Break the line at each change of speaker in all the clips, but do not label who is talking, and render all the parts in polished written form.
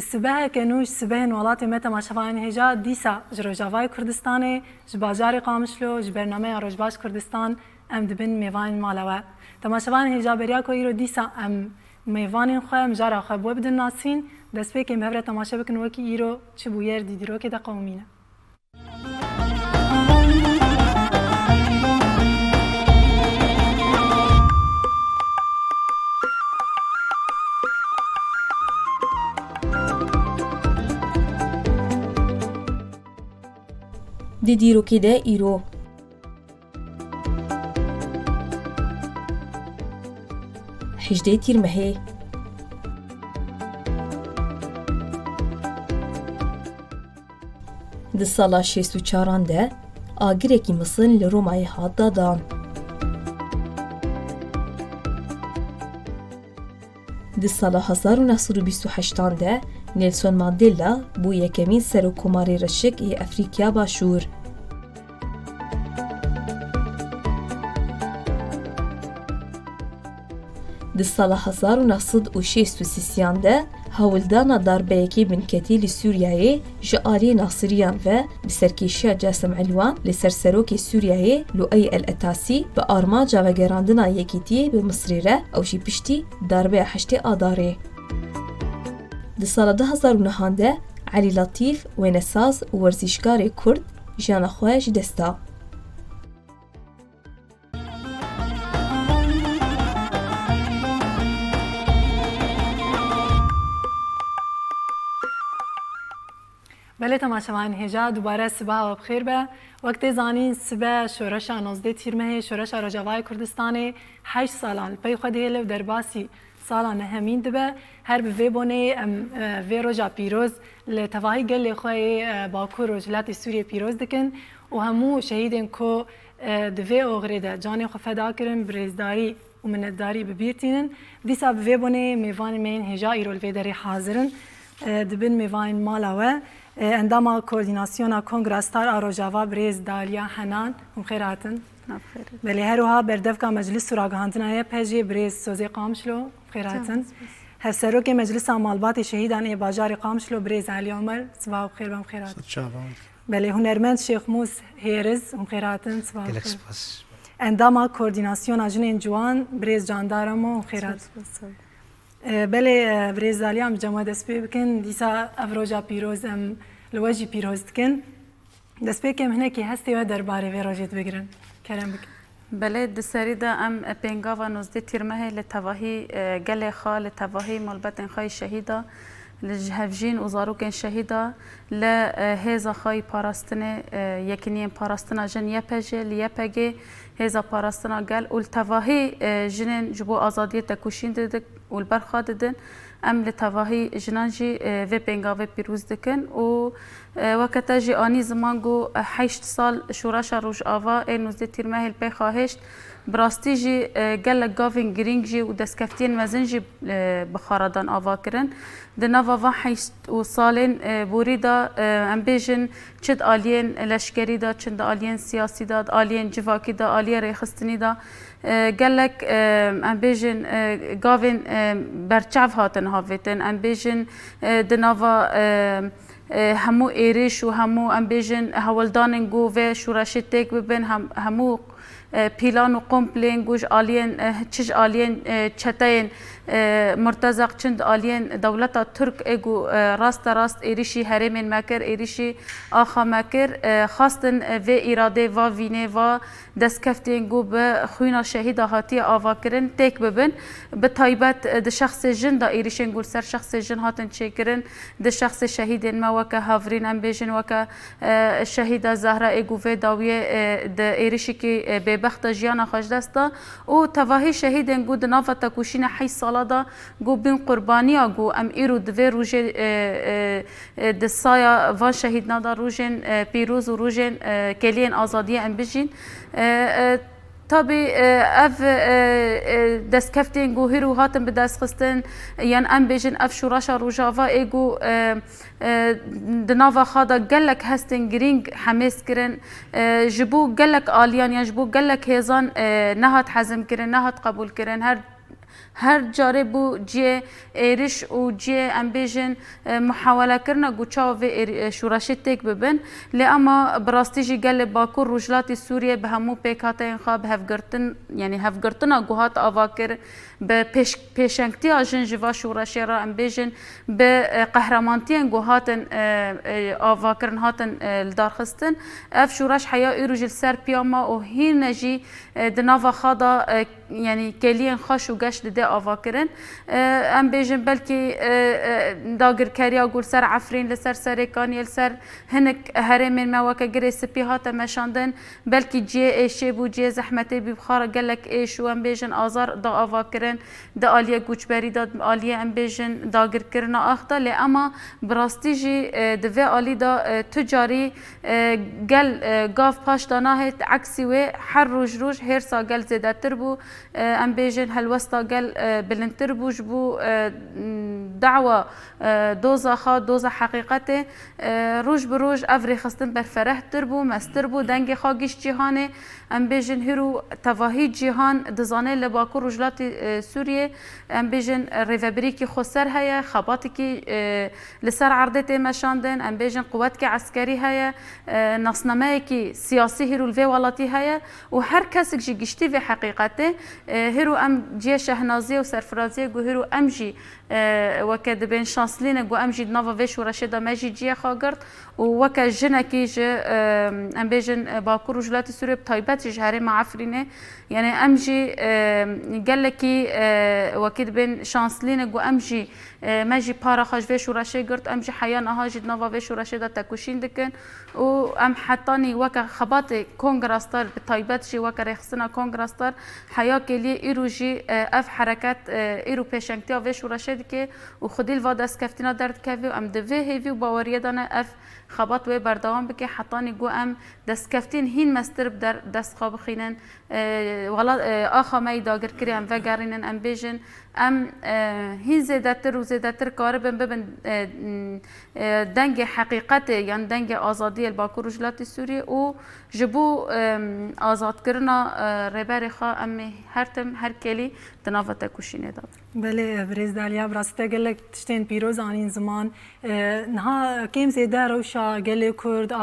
السبه كانوش سبهن ولاتي متى ما شفاين هجا ديسا جروجافاي كردستاني جباجاري قامشلو جبرنامه روجباش كردستان ام دبن ميوان مالوا تما شفاين هجا برياكو يرو ديسا ام ميوانين خو مجارا خو بو بدن ناسين دست بك مهبره تماشا بكن وكي يرو چبوير ديدرو كده قومينه
دی دیروکی ده ایرو حجده تیر مهی دی سالا 64 ده آگرکی مصر لرومای هات دادان دی سالا 1928 ده نیلسون ماندیلا بو یکمین سروکوماری رشک ای افریقیا باشور di sala 1963 de hawildana darbeyekî binketî li Sûriyayê ji aliyê Nasiriyan ve bi serkêşiya Casim Elwan li ser serokê Sûriyayê Luay el-Etasî bi armanca vegerandina Yekîtiyê bi Misrê re ew jî piştî darbeya heştê Adarê. Di sala 2009 de Elî Latîf wênesaz û werzîşkarê Kurd jiyana xwe ji dest da.
بله تماشاوان هجا دوباره صبح و بخیر به وقت زانین صبح شورش 19 تیرمه شورش رجوای کردستان 8 سالان پی خود هیل در باسی سالان همین دبه هر به بونه وی روجا پیروز لتواهی گل خوی باکور و جلات سوریه پیروز دکن و همو شهیدن کو دوی اوغریده جان خو فدا کرن برزداری و منداری ببیرتینن دیسا به بونه میوان مین هجا ایرول ویدری حاضرن دبن میوان مالاوه اندام کوردیناسیون کنگرستار آروجاوا بریز دالیا حنان هم خیراتن
نبخیر
بله هروها بردفکا مجلس سراغاندنای پژی بریز سوزی قامشلو خیراتن هفسرو که مجلس مالبات شهیدان ای باجار قامشلو بریز علی عمر صباح بخیر بم خیرات بله هنرمند شیخ موس هیرز هم خیراتن صباح بخیر اندام کوردیناسیون جنین جوان بریز جاندارمو هم خیرات بله بریز دالیام جمع دست پی بکن دیسا افروجا پیروز ام لواجی پیروز کن دست پی کم هنه که هستی و درباره وی راجت بگیرن کرم بکن
بله دسری دا ام پینگا و نوزده تیرمه لتواهی گل خال لتواهی مالبت خواهی شهیده لجهفجین و زاروکن شهیده لهزا خواهی پاراستن یکنی پاراستنا جن یپجه لیپگه هزا پاراستنا گل و لتواهی جنین جبو آزادی تکوشین دادک و البرخا دادن ام لتواهی جنانجی و پینگا و پیروز دکن و وقتا جی آنی زمان گو 8 سال شورش روش آوا این نوزده تیرمه الپی خواهشت براستی جی گل گاوین گرینگ جی و دستکفتین مزن جی بخاردان آوا کرن دناوا و 8 سالین بوری دا ام بیجن چد آلین لشکری دا چند آلین سیاسی دا آلین جواکی دا آلین ریخستنی دا گلک ام بیجن گاوین برچاو هاتن هاویتن ام بیجن دناوا همو ایریش و همو ام بیجن هولدانن گو و شورشی تک ببین همو پیلان و قمپلین گوش آلین چش آلین چتاین مرتزق چند آلین دولتا ترک اگو راست ایریشی هرمین مکر ایریشی آخا مکر خواستن و اراده و وینه و دستکفتین گو به خوینا شهید هاتی آوا کرن تک ببن به تایبت ده شخص جن دا ایریشین گول سر شخص جن هاتن چه کرن ده شخص شهیدین ما وکا هاورین ام بیجن وکا شهید زهرا اگو و داویه ده ایریشی که به بخت جیانا خوش دستا و تواهی شهیدین گو ده نافتا کوشین 8 سالا دا گو بین قربانیا گو ام ایرو دوی روژه دسایا وان شهید نادا روژن پیروز و روژن کلین آزادی ام بجین طبی اف دستکفتین گو هیرو هاتن به دست خستن یعنی ام بیجن اف شوراشا روژاوا ایگو دناوا خادا گلک هستن گرینگ حمیس کرن جبو گلک آلیان یا جبو گلک هیزان نهات حزم کرن نهات قبول کرن هر هر جاره بو جی ایرش و جی ام بیژن محاوله کرنا گوچا و شورش تک ببن لی اما براستی جی گل باکور روجلات سوریه به همو پیکات انخواب هفگرتن یعنی هفگرتنا گوهات آواکر به پیشنگتی آجن جوا شورشی را ام بیژن به قهرمانتی گوهاتن آواکرن هاتن الدارخستن اف شورش حیا ایروج السر پیاما و هین نجی دناوا خادا یعنی کلین خوش و گشت ده آواکرن ام بیژن بلکی داگر کریا گل سر عفرین لسر سرکانی لسر هنک هرمین مواقع گری سپی هات مشاندن بلکی جی ایشی بو جی زحمتی بی بخار گلک ایش و ام بیژن آزار دا آواکرن دا آلیه گوچبری داد آلیه ام بیژن داگر کرنا آخدا لی اما براستی جی دوی آلی دا تجاری گل گاف پاش داناه عکسی و هر روز هر سا گل زیده تر بو ام بیژن هلوستا گل بلندتر بوش بو دعوة دوزا حقیقت روز بروز افری خستن بر فرح تربو مستربو دنگ خاگیش جهانه ام بیژن هرو تواهی جهان دزانه لباکو رجلات سوریه ام بیژن ریوبری کی خسر هيا خباتی کی لسر عرضه مشاندن ام بیژن قوت کی عسکری هيا نصنمه کی سیاسی هرو الوی ولاتی هيا و هر کس جی گشتی و حقیقته هرو ام جی شهنازی و سرفرازی گو هرو ام جی وكاد بين شانسلين جو امجي نافا فيش ورشيدا ماجي جي خاغرت وكا جنكي ج ام بيجن باكور وجلات سوريا بطيبات جهري مع عفرينه يعني امجي قال لكي وكاد بين شانسلين جو امجي ماجي بارا خاج فيش ورشي قرت امجي حيان اهاجي نافا فيش ورشيدا تاكوشين دكن و ام حطاني وكا خباتي كونغراستار بطيبات جي وكا ريخسنا كونغراستار حيا كلي ايروجي اف حركات ايرو بيشنكتي فيش ورشيد که و خودی الوا دست کفتینا درد کهوی و ام دوی هیوی و باوریه دانه اف خبات و بردوام بکه حتانی گو ام دست کفتین هین مسترب در دست خواب خینن ولا آخا مای داگر کری ام وگرینن ام بیژن ام هین زیدتر و زیدتر کاربن ببن دنگ حقیقت یعنی دنگ آزادی الباکور و جلات سوریه و جبو آزاد کرنا ربر خوا ام هر کلی تنافت کشینه داد.
بله برز دالیا براسته گلک تشتین پیروز آنین زمان نها کم زیده روشا گل کرد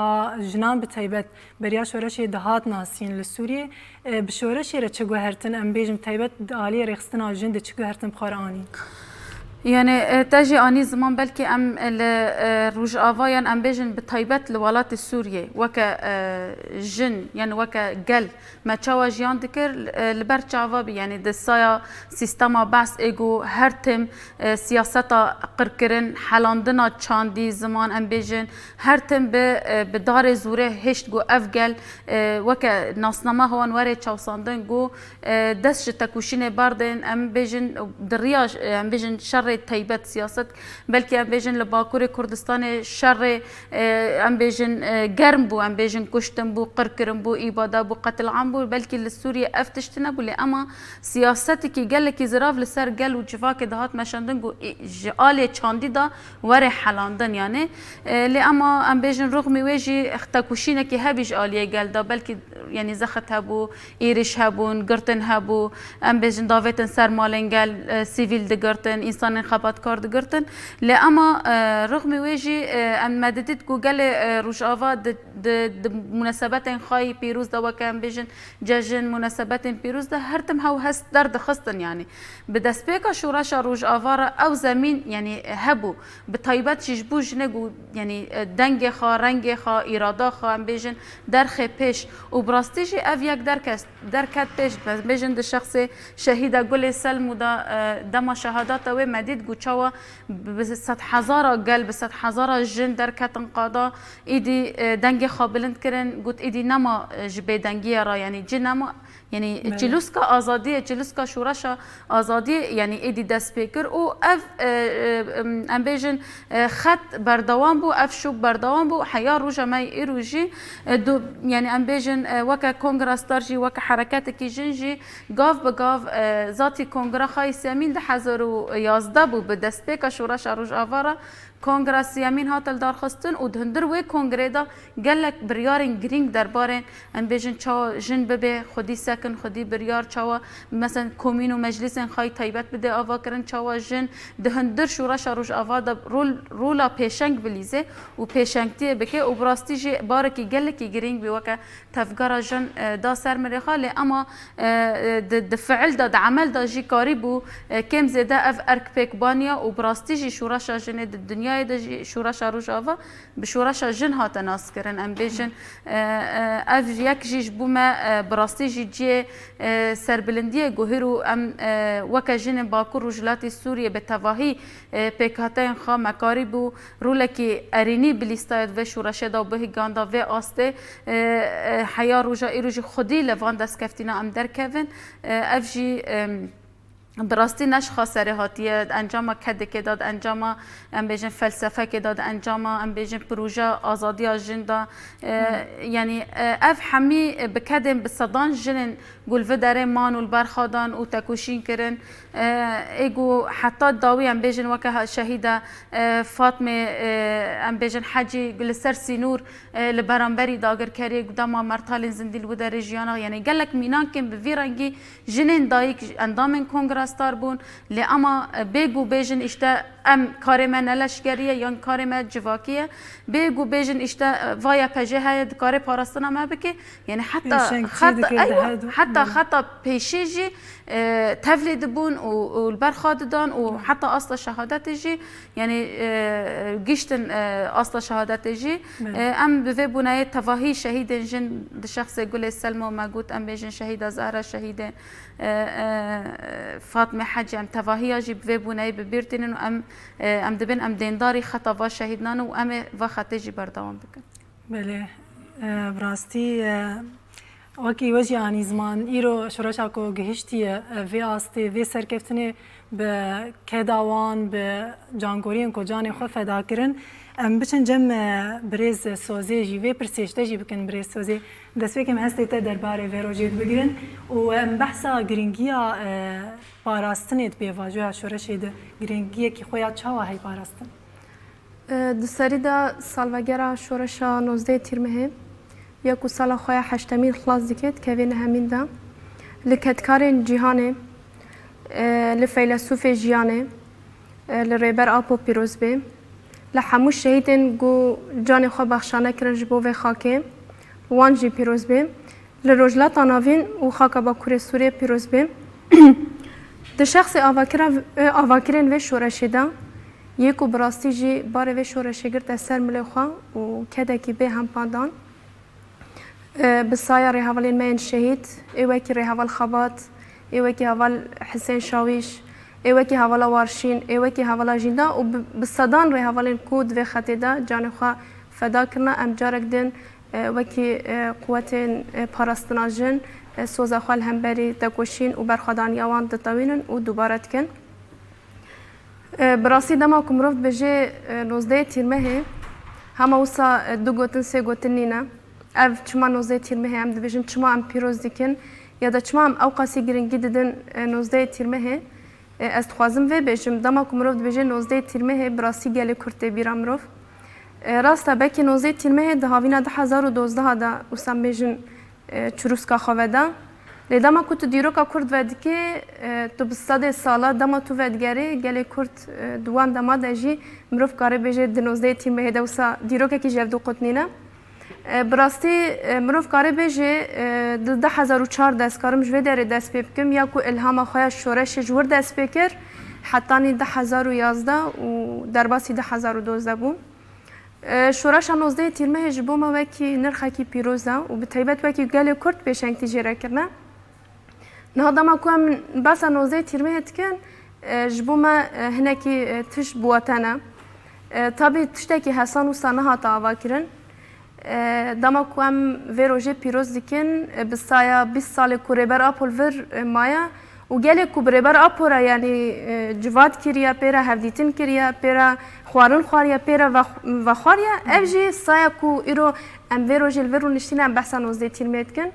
جنان بتایبت بریا شورش دهات ناسین لسوریه بشورش را چگو هرتن ام بیجم تایبت آلی رخصتنا جند چگو هرتن بخار آنی
يعني تاجي اني زمان بلكي ام روج افايان ام بيجن بطيبات الولات السوريه وكا جن يعني وكا قل ما تشاوا جيان دكر البرتشافا يعني دسايا سيستما باس ايجو هرتم سياستا قركرن حلاندنا تشاندي زمان ام بيجن هرتم بدار زوره هشت جو افقل وكا ناسنما هون وري تشاوساندن جو دسش تكوشين باردن ام بيجن درياج ام بيجن شر تایبت سیاست بلکه ام بیژن لباکور کردستان شر ام بیژن گرم بو ام بیژن کشتن بو قرکرم بو ایبادا بو قتل عام بو بلکه لسوریه افتشتنه بو اما سیاستی که گل کی زراف لسر گل و جفا که دهات مشاندن گو جال چاندی دا ور حلاندن یعنی لی اما ام بیژن رغم ویجی اختکوشینه که هبیج آلیه گل دا بلکه یعنی زخت هبو ایرش هبون گرتن هبو ام بیژن داوتن سر مالن گل سیویل دگرتن انسان خبات کار دگرتن لی اما رغم ویجی ام مددت گوگل روشاوا د مناسبت خای پیروز دا وکم بیژن جشن مناسبت پیروز دا هر تم هاو هست درد خستن یعنی به دست پیکا شورش روشاوا او زمین یعنی هبو به طیبت شجبو جنگو یعنی دنگ خا رنگ خا اراده خا ام بیژن درخ پیش و براستیش اف یک درکت پیش بیژن د شخص شهید گل سلم دا دما شهادت و مدید گوچاوا به 100,000 گل به 100,000 جن در کتن قادا ایدی دنگ خابلند کرن گوت ایدی نما جبه دنگی را یعنی جنما یعنی جلوسکا آزادی جلوسکا شورش آزادی یعنی ایدی دست پیکر او اف ام بیژن خط بردوام بو اف شوب بردوام بو حیا روجا مای ایروجی دو یعنی ام بیژن وک کنگراستار جی وک حرکت کی جنجی گاف بگاف ذاتی کنگرا خای سامین ده 2011 بو به دست پیکا شورش روج آوارا کنگرس یمین هاتل دارخستن و دهندر و کنگره دا گلک بریارن گرینگ دربارن ام بیجن چا جن ببه خودی سکن خودی بریار چاوا مثلا کومین و مجلس خای تایبت بده آوا کرن چاوا جن دهندر شورش روش آوا دا رولا پیشنگ بلیزه و پیشنگتی بکه و براستی جی بارکی گلکی گرینگ بی وکه تفگارا جن دا سر مرخاله اما د فعل دا عمل دا جی کاری بو کم زده اف ارک پیک بانیا و براستی جی شورش جن دنیای دا جی شورش روش آوا به شورش جن هات ناس کرن ام بیجن اف یک جیش بوما براستی جی سربلندی گوهرو ام وکه جن باکور و جلاتی سوریه به تواهی پیکاتین خوا مکاری بو رولکی ارینی بلیستاید و شورشه دا به گاندا و آسته حیا روژا ایروژی خودی لوان دست کفتینا ام در کفن اف جی براستی نش خاصره هاتیه انجام کده که داد انجام ام بیجن فلسفه که داد انجام ام بیجن پروژه آزادی آجندا یعنی اف همی بکدم بصدان جنن گلوه داره مان و البرخادان و تکوشین کرن ایگو حتی داوی ام بیجن وکه شهیده فاطمه ام بیجن حجی گلسر سینور لبرانبری داگر کری گداما مرتال زندیل و در رژیانا یعنی گلک مینان کن به ویرانگی جنن دایک اندام کنگره ستار بون لی اما بگو بیجن اشته ام کار من نلشگریه یا کار من جواکیه بگو بیجن اشته وای پجه های کار پاراستنا ما بکه یعنی حتی خطا پیشی جی تولید بون و البرخاد دان و حتی اصل شهادت جی یعنی گشتن اصل شهادت جی ام به بنای تواهی شهید جن شخص گل سلمى ما قلت ام بیجن شهید زهرا شهید فاطمه حج ام تواهی جی به بنای ببیرتین و ام دبن ام دینداری خطا و شهیدنان و ام و خطا جی بردوام بکن.
بله براستی وکی وجه آنی زمان ایرو شورشا کو گهشتی وی آستی وی سرکفتنی به کداوان به جانگورین کو جان خو فدا کرن ام بچن جم بریز سوزی جی وی پرسیشته جی بکن بریز سوزی دست وکم هستی تا درباره وی روجید بگیرن و ام بحثا گرینگیا پاراستنیت به واجه شورشی ده گرینگیه کی خویا چاوا هی پاراستن
دسری دا سالوگرا شورشا 19 تیرمه یکو سال خواه هشتمین خلاص دکت که وین همین دا لکتکارین جیهانه لفیلسوف جیانه لریبر آپو پیروز به لحمو شهیدین گو جان خواه بخشانه کرن جبو و خاکه وان جی پیروز به لروجلات آناوین و خاکا با کوری سوریه پیروز به ده شخص آواکرین و شورشی دا یکو براستی جی باره و شورشی گرد اثر ملی خواه و کدکی به هم پاندان بسايا رهوالين مين شهيد ايوكي رهوال خبات ايوكي هوال حسين شاويش ايوكي هوال وارشين ايوكي هوال جيندا وبالصدان رهوالين كود و خطيدا جانخوا فدا كرنا ام جارك دين وكي قوتين پاراستنا جن سوزا خوال همبري تكوشين و برخدان يوان دتاوينن و دوبارت كن براسي دما كمروفت بجي 19 تيرمه هما وصا دو گوتن سه گوتن نينا اف چما 19 تیرمه هم دبیجن چما ام پیروز دیکن یا دا چما ام اوقاسی گرنگی ددن 19 تیرمه از خوازم و بیجم دما کمروف دبیجن 19 تیرمه براسی گلی کرده بیرام روف راستا بکی 19 تیرمه ده هاوینا 2012 دا وسام بیجن چروسکا خواه دا لی دما کت دیروکا کرد ود که تو بساده سالا دما تو ودگری گلی کرد دوان دما دا جی مروف کاره بیجه ده 19 تیرمه دا وسا دیروکا کی جفدو قطنینه براستی مروف کاری بیجه 2004 دست کارم جوی داره دست پی بکم یا کو الهام خواه شورش جور دست بکر حتی 2011 و در باسی 2012 بون شورش 19 تیرمه جبوم وکی نرخه کی پیروزه و به طیبت وکی گلی کرد پیشنگ تیجیره کرنه نه دما کو هم بس 19 تیرمه تکن جبوم هنکی تش بواتنه طبی تشتکی حسان و سانه هاتا آوا کرن دما کوام ویروژه پیروز دیکن بسایا 20 سال کوریبر آپول ور مایا و گله کوبریبر آپورا یعنی جواد کریه پیرا هفدیتن کریه پیرا خوارن خواریا پیرا و خواریا افجی سایا کو ایرو ام ویروژه الورو نشتینه ام بحثا 19 تیرمه کن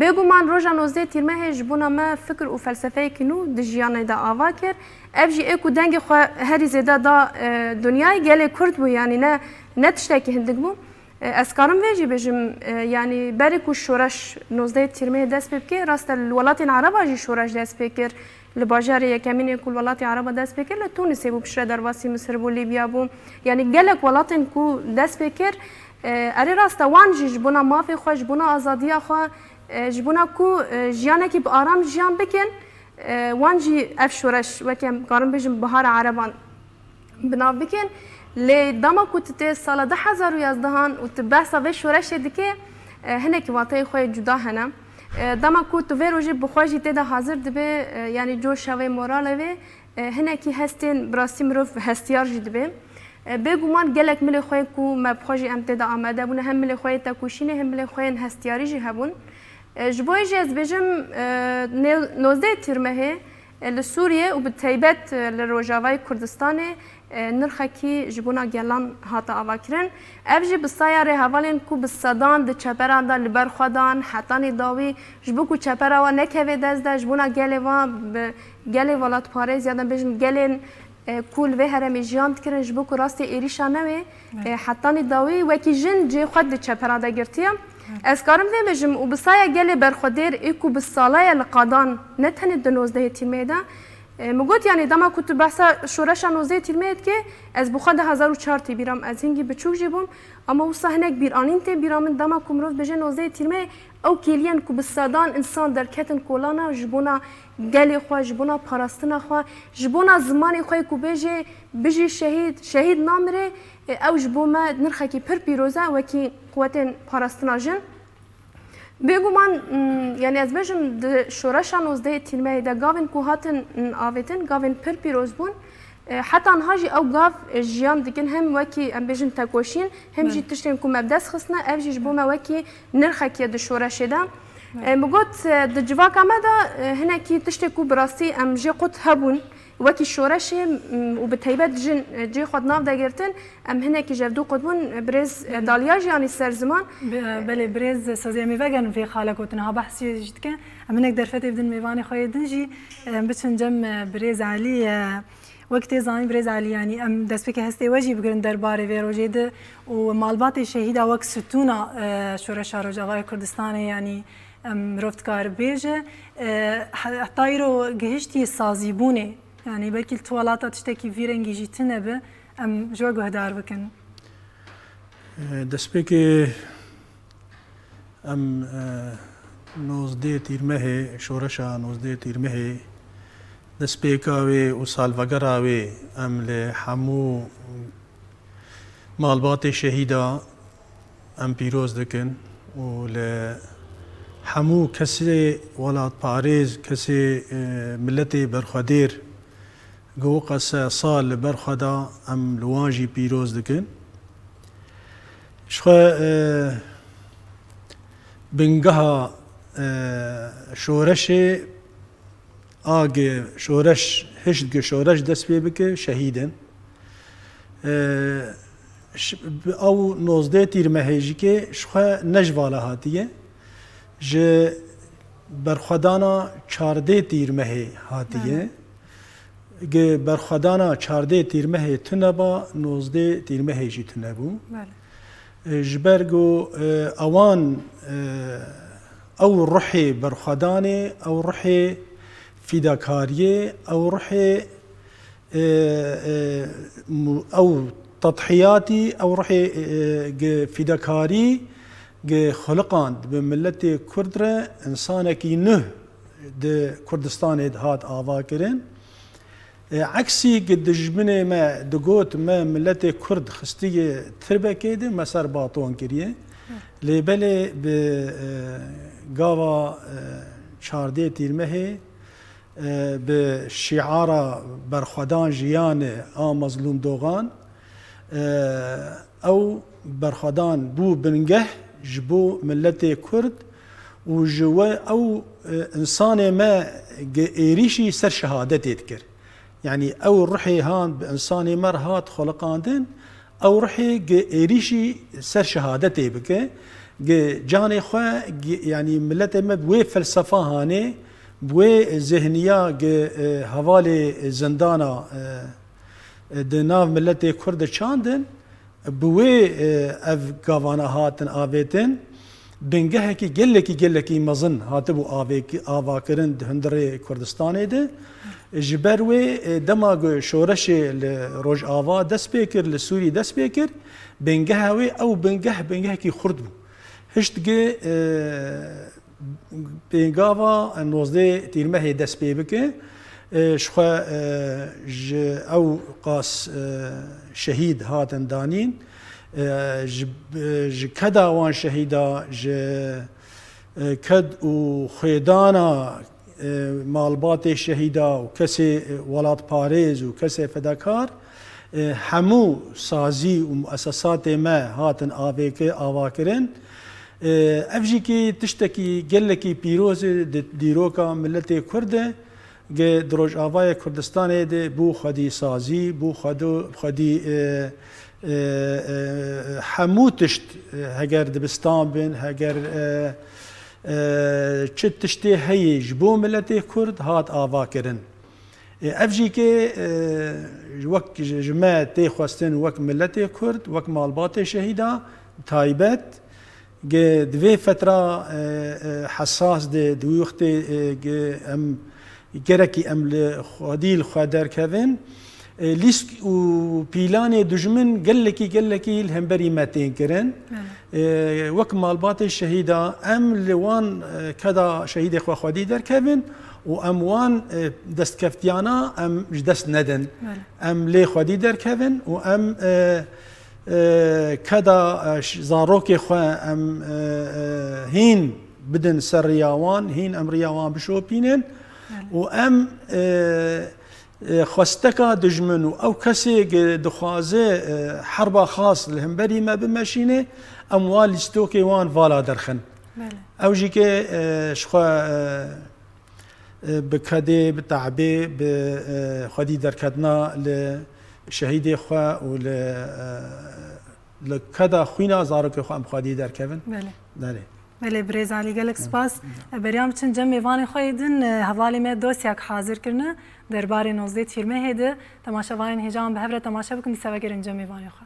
بگومان روژا 19 تیرمه جبونا ما فکر و فلسفه کنو دجیانه دا آوا کر افجی اکو دنگ خو هری زیده دا دنیای گله کرد بو یعنی نه تشتکی هندگ بو اسکارم ویجی بجم یعنی بری کو شورش 19 تیرمه دست بکر راست الولات العرب جی شورش دست بکر لباجار یکمین کل ولات عرب دست بکر لتونس بو بشر درواسی مصر بو لیبیا بو یعنی گله ولات کو دست بکر اری راست وان جبونا مافی خوش جبونا آزادی خو جبونا کو جیانه کی بآرام جیان بکن وانجی اف شورش وکم کارم بجم بهار عربان بنا بکن لی دما کو ته سال 2011 و تبحثا به شورش دکه هنه کی واته خو جدا هنه دما کو تو وروجی بخواجی ته حاضر دبه یعنی جو شوی مورال و هنه کی هستین براسیم رو هستیار جدبه بگومان گلک ملی خوی کو مبخواجی امتدا آمده بونه هم ملی خوی تکوشینه هم ملی خوی هستیاری جی هبون جبوی جز بجم 19 تیرمه لسوریه و بالتایبت لروجاوای کردستان نرخکی جبونا گلان هاتا آواکرن افجی بسایاره حوالین کو بسادان ده چپران دا لبر خودان حتانی داوی جبو کو چپرا و نکوی دزده جبونا گلی و گلی ولات پاریز یادم بجم گلین کول و هرمی جیان کرن جبو کو راست ایریشا نوی حتانی داوی وکی جن جی خود ده چپران دا گرتیم از کارم ویمجم و بسایه گلی برخودیر ایکو بسالای لقادان نتنی ده 19 تیرمه ده مگوت یعنی دما کت بحثا شورش 19 تیرمه که از بخواد 1004 تی بیرام از هنگی بچوک جبم اما و صحنه بیرانین تی بیرامن دما کمروف بجه 19 تیرمه او کلیان کو بسادان انسان در کتن کولانا جبونا گلی خو جبونا پاراستنا خو جبونا زمانی خو کو بجه شهید نامره او جبوما نرخکی پر پیروزه وکی قوتن پاراستنا جن بگومان یعنی از بجم شورش 19 تیرمه ده گاوین کو هاتن آویتن گاوین پر پیروز بون حتی آنهاجی او گاو جیان دیگن هم وکی ام بجم تکوشین هم جی تشتین کو مبدس خصنا اف جی جبوما وکی نرخکی ده شورش ده مگوت ده جواک آمده هنه کی تشتی کو براستی ام جی قط هبون وکی شورش و بتایبت جی خود ناف دگرتن ام هنه کی جفدو قدبون برز دالیاج یعنی سرزمان
بله برز سازی میوگن في خالق وتنها بحثی جد که ام هنک درفتی بدن میوانی خواهی دنجی بچن جم برز علی وقتی زانی برز علی یعنی ام دست بک هستی وجی بگرن درباره وی روجید و مالبات شهید وقت ستونا شورش روجاوای کردستان یعنی رفتکار بیجه حتی رو گهشتی سازی بونه يعني بلكي التوالات تشتكي في رنجي تنبه ام جو هدار بكن
دسبك ام 19 تیرمه شورشا 19 تیرمه دسبكاوي وسالفغراوي ام لحمو مالبات شهيدا ام بيروز دكن ول حمو كسي ولات باريز كسي ملتي برخدير جو قص صال برخدا ام لواجي بيروز دكن شخ بنجها شورش آگ شورش هشت شورش دست بك شهيدا او 19 تیرمه هجی که شخ نجواله هاتیه ج برخدانا 14 تیرمه هاتیه که برخدانا 14 تیرمه تنبا 19 تیرمه هجی تنبو جبرگو اوان او روحي برخدانه او روحي فداكاريه او روحي او تضحياتي او روحي فداكاري خلقان بملت كردره انسانكي نه د كردستان هات آوا کرن عكسي قد جبنه ما دقوت ما ملت كرد خستيه تربه كده مسار باطون كريه لبله بقاوا شارده تيرمه بشعار برخدان جيان مظلوم دوغان او برخدان بو بنجه جبو ملت كرد وجوا او انسان ما ايريشي سر شهاده تذكر يعني او روحي هان بانسان مرهات خلقاندن او روحي ايريشي سر شهادتي بك جاني خو يعني ملت ما بوي فلسفه هاني بوي ذهنيه حواله زندانا دناف ملت كرد چاندن بوي اف گاوانا هاتن آویتن بنگه کی گلکی مزن هاتبو آواکرن هندره کردستانه ده جبروي دماغ شورش لروج آوا دست بيكر لسوري دست بيكر بنجهوي او بنجه كي خردبو هشتجي بنجافا نوزدي تيرمه دست بيبكه شخوا او قاس شهيد هاتن دانين ج كدا وان شهيدا ج كد و خيدانا مالبات شهيدا وكسي ولات باريز وكسي فداكار همو سازي ومؤسسات ما هاتن آواكرن افجي كي تشتكي قلكي بيروز ديروكا ملتي كرده دروج آواي كردستان ده بو خدي سازي بو خدي همو تشت هجر دبستان بن هجر چه تشتی هی جبو ملت کرد هات آوا کرن افجی که وقت جماعه تی خواستن وقت ملت کرد وقت مالبات شهیدا تایبت دوی فتره حساس دوی وقت ام گرکی ام خدیل خادر کردن لیست و پیلان دجمن گلکی الهمبری متین کرن وک مالبات الشهيدة ام لوان كدا شهيد اخوة خودي در كevin و ام وان دست كفتيانا ام دست ندن ام لي خودي در كevin و ام كدا زاروك اخوة ام هين بدن سر رياوان هين ام رياوان بشوبينن و ام خواستکا دجمن و او کسی دخوازه حربا خاص لهمبری ما بمشینه اموال استوکی وان والا درخن او جی که شخوا بکده بتعبه بخدی درکدنا لشهید خوا و لکده خوینا زارو که خوا ام خدی درکون بله
بله بريز علي قالك سباس بريام چن جمع وان خويدن حوالی ما دوسیاک حاضر کرنه درباره نوزده تیرمه هده تماشا وان هجام به هفره تماشا بکن سوا گرن جمع وان خو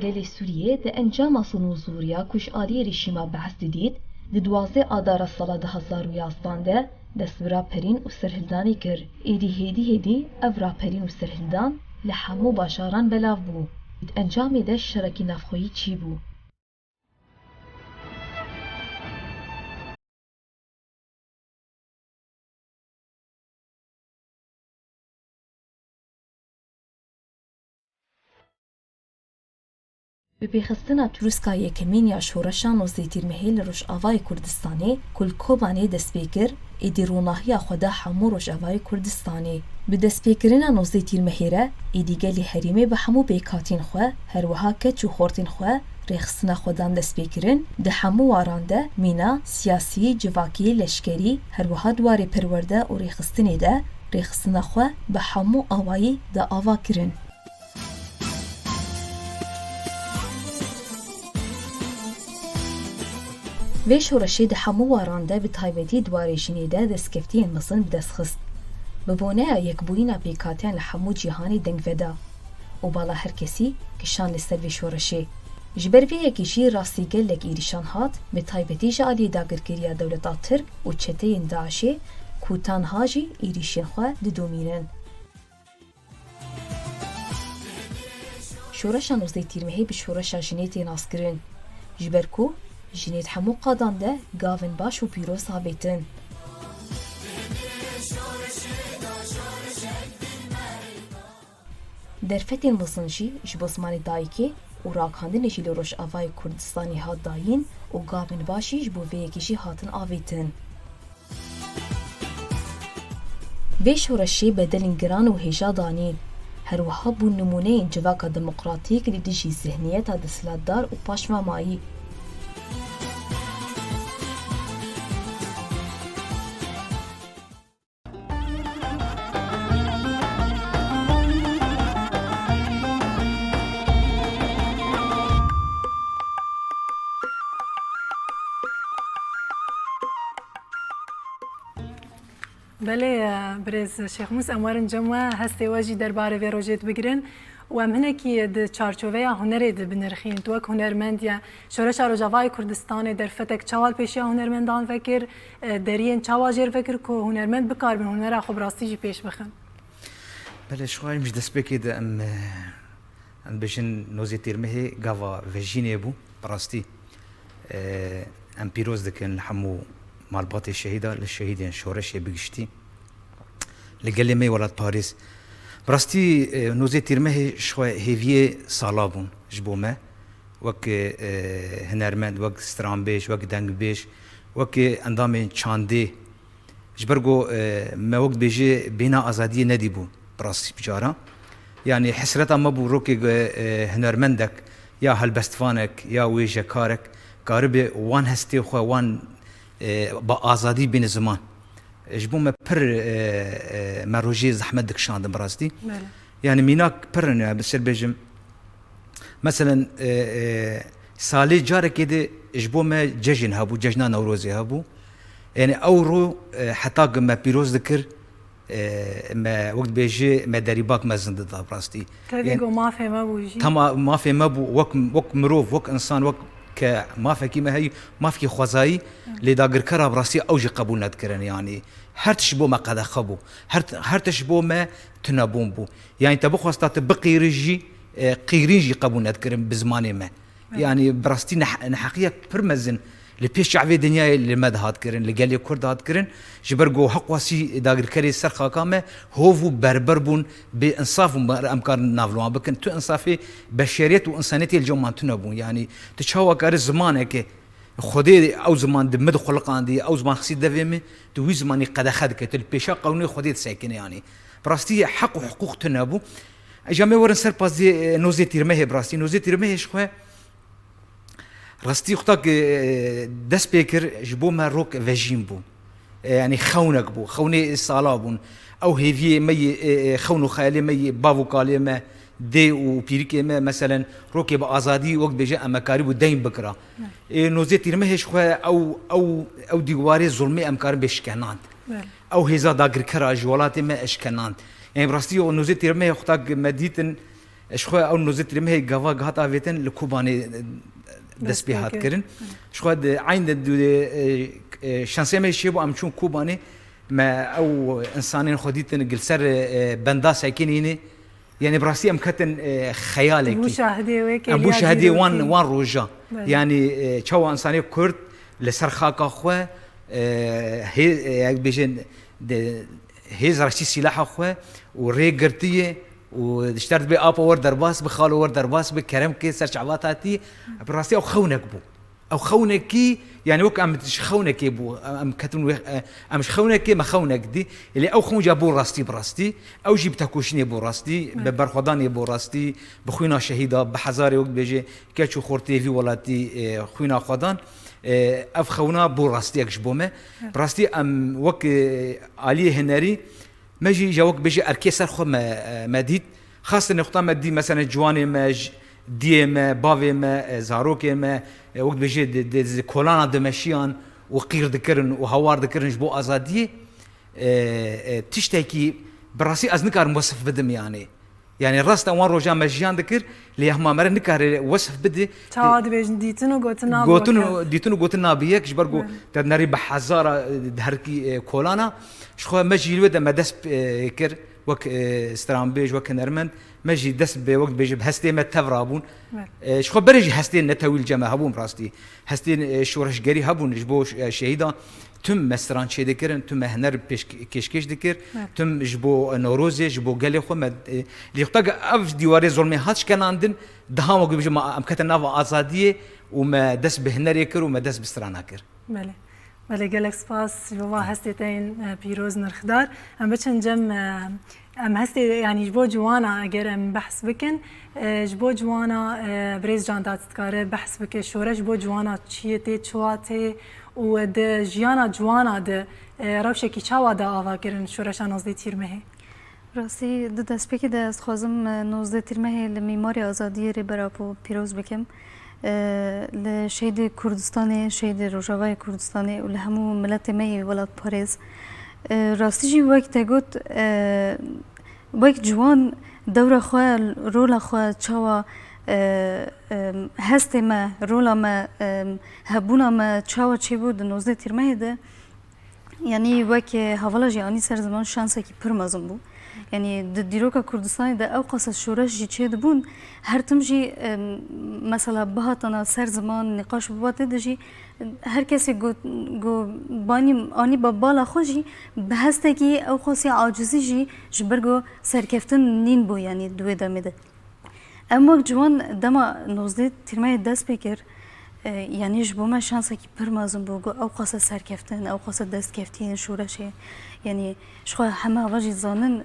گلی سوریه ده انجام سنوزوریا کش آلی رشیما بحث دید ده 12 آدار سال 2011 دستورا پرین و سرهلدانی کر ایدی هدی افرا پرین و سرهلدان لحمو باشاران بلاو بو انجامی ده شرکی نفخویی چی بو به پیخستنا تروسکا یکمین یا شورشان و زیتیرمهی لروش آوای کردستانی کل کوبانی دستپیکر ایدی روناهی خدا همو روش آوای کردستانی به دستپیکرین و زیتیرمهیره ایدی گلی حریمه به همو بیکاتین خواه هر وها کچ و خورتین خواه ریخستنا خودان دستپیکرین ده همو وارانده مینا سیاسی جواکی لشکری هر وها دواری پرورده و ریخستنی ده ریخستنا خواه به همو آوایی ده آوا کرن و شورشی ده همو وارانده به تایبتی دوارشینی ده دستکفتین مصن بدستخست. ببونه یک بوینا پیکاتین لحمو جیهانی دنگ ودا. و بالا هر کسی کشان لسر و شورشی. جبر وی یکیشی راستی گلک ایریشان هات به تایبتی جالی داگرگیریا دولتا ترک و چته داعشی کوتان هاجی ایریشین خواه ددومینن. شورشان وزدی تیرمهی به شورشا جنیتی ناس کرن. جبر کو جنید همو قادان ده گاون باش و پیروز ثابتن. در فتن مصنجی جبوزمان دایکی و راکاندن جیل روش آوای کردستانی ها داین و گاون باشی جبو ویکیشی هاتن آویتن. وی شورشی بدلین گران و هیجا دانین هروها بو نمونه جواکا دموقراتیک لیدیجی ذهنیتا دسلاتدار و پاشمامایی.
بله برز شیخ موس اموارن جمعه هستی واجی درباره وی روجت بگیرن و هم هنکی د چارچوبه هنری د بنرخین تو که هنرمندیه شورش روجاوای کردستان در فتک چوال پیشی هنرمندان فکر درین چواجر فکر که هنرمند بکار بن هنر خوب راستی جی پیش بخن.
بله شوای مش دست بکید ام بشن نوزی ترمه گاوا وجینه بو براستی ام پیروز دکن لحمو مالبات الشهيدة للشهيدين شورش بقشتي لقال مي ولاد باريس براستي نوزي تيرمه شوي هيفيه صالابون جبوما وك هنرمند وك سترامبيش وك دنگبيش وك اندامي چاندي جبرگو ما وقت بيجي بينا ازادي نديبو براستي بجارة يعني حسرتا ما بو روكي هنرمندك يا هلبستفانك يا ويجا كارك قارب وان هستي خو وان با آزادی بین زمان جبوم پر مروجی زحمت دکشاندم براستی یعنی میناک پر نه بسر بجم مثلا سالی جاره کده جبوم جشن هبو جشن نوروزی هبو یعنی اورو حتی ما پیروز دکر ما وقت بيجي ما دريباك ما زند دا براستی
تدیگو ما فهم بوجی
تمام ما فهم بو وك مروف وك انسان وك ما فكي ما هي ما فيكي خوازاي لداغر كرا براسي اوجي قبول نذكرن يعني هر تشبو ما قد خبو هر تشبو ما تنابون بو يعني تبو خواستات بقيرجي قيريجي قبول نذكرن بزمان ما يعني براستي نحقيق برمزن لبيش شعبي دنيا اللي مد هاد كرن اللي قال لي كرد هاد كرن جبرجو حق واسي داغر كري سرخا كامه هوفو بربربون بانصاف امكار نافلو بكن تو انصافي بشريت وانسانيتي الجومان تنبون يعني تشاوا كار زمانك خدي او زمان دمد خلق عندي او زمان خسي دفيمي تو زماني قد خدك تلبيشا قوني خدي ساكن يعني براستي حق وحقوق تنبو جامي ورن سر بازي نوزي تيرمه براستي نوزي تيرمه شخو راستي اختك دس بيكر جبو ما روك فاجين بو يعني خونك بو خوني صالابون او هيفي مي خونو خالي مي بافو كالي ما دي و بيريكي ما مثلا روكي بازادي وقت بيجي امكاري بو دين بكرا نوزيت يرمهش خو او ديواري ظلمي امكار بشكنان او هيزا داغر كرا جولاتي ما اشكنان يعني براستي نوزيت يرمه اختك مديتن اشخو او نوزيت يرمه غوا غاتا فيتن لكوباني دست به هات کردن شاید عین شانسی میشه با امچون کوبانی ما او انسانین خودیتن گلسر بندا ساکنینه يعني براسي امكتن خيالك ابو شهدي وان روجا يعني تشوا انساني كرد لسرخاك اخو هي بيجن هيز رشتي سلاح اخو وريغرتيه واشترت بي ابا ور درباس بخالو ور درباس بكرم كي سرچ عواتاتي براسي او خونك بو او خونكي يعني وك ام خونك بو ام كتن ام خونك ما خونك دي اللي او خون جابو راستي براستي او جبت كوشني بو راستي ببرخداني بو راستي بخوينا شهيده بحزاري وقت بيجي كاتشو خورتي في ولاتي خوينا خدان اف خونا بو راستي اكشبومه براستي ام وك علي هنري ماجي جاوك بيجي اركيسر خو ما ديت خاصه نقطه ما دي مثلا جواني ما دي ما بافي ما زاروكي ما وقت بيجي دي كولانا دمشيان وقير ذكرن وهوار ذكرن جبو ازاديه تشتكي براسي از نكار موصف بدم يعني الراس وان روجا مجيان ذكر اللي هم مر نكار وصف بدي
تعاد بيجن ديتنو
قوتنا بيك جبرغو تنري بحزاره دهركي كولانا شخو مجي الود ما دس كر وك استرامبيج وك نرمن مجي دس بوقت بيجي بهستي ما تفرابون شخو برجي هستين نتويل جما هبون براستي هستين شورش غري هبون جبو شهيدا تم مستران شي دكرن تم هنر كشكش دكر تم جبو نوروزي جبو قالي خو اللي يقطع اف ديواري ظلمي هاتش كان عندن دهام وقت بيجي ما امكتنا ازاديه وما دس بهنر يكر وما دس بستران كر
بله بله گلک سپاس جوا هستی تین پیروز نرخدار ام بچن جم ام هستی یعنی جبو جوانا اگر ام بحث بکن جبو جوانا بریز جان دادستکاره بحث بکن شورش جبو جوانا چیه تی چواته و ده جیانا جوانا ده روشه کی چاوا ده آوا کرن شورش نازدی تیرمه
راستی دو دست بکی دست خوازم 19 تیرمه لمیماری آزادی ری براپو پیروز بکم لشهید کردستان شهید روجاوای کردستان و لهمو ملت می ولاد پاریز راستی جی وقت گوت وقت جوان دور خواه رولا خواه چاوا هسته ما رولا ما هبونا ما چاوا چی بود 19 تیرمه ده یعنی وقت حوالا جیانی سر زمان شانسه کی پر مازم بود يعني ديروكا كردستاني ده أو قصة شورش جي تشي دبون هر تم جي مثلا بهاتنا سر زمان نقاش بباته ده جي هر كسي جو باني آني ببالا خوشي بهسته كي أو قصة عاجزي جي جبرگو سركفتن نين بو يعني دوه دامه ده أما وقت جوان دما 19 ترمي دست بكر يعني جبو ما شانسه كي پر مازم بو أو قصة سركفتن أو قصة دست كفتين شورشه يعني شخوا همه واجی زانن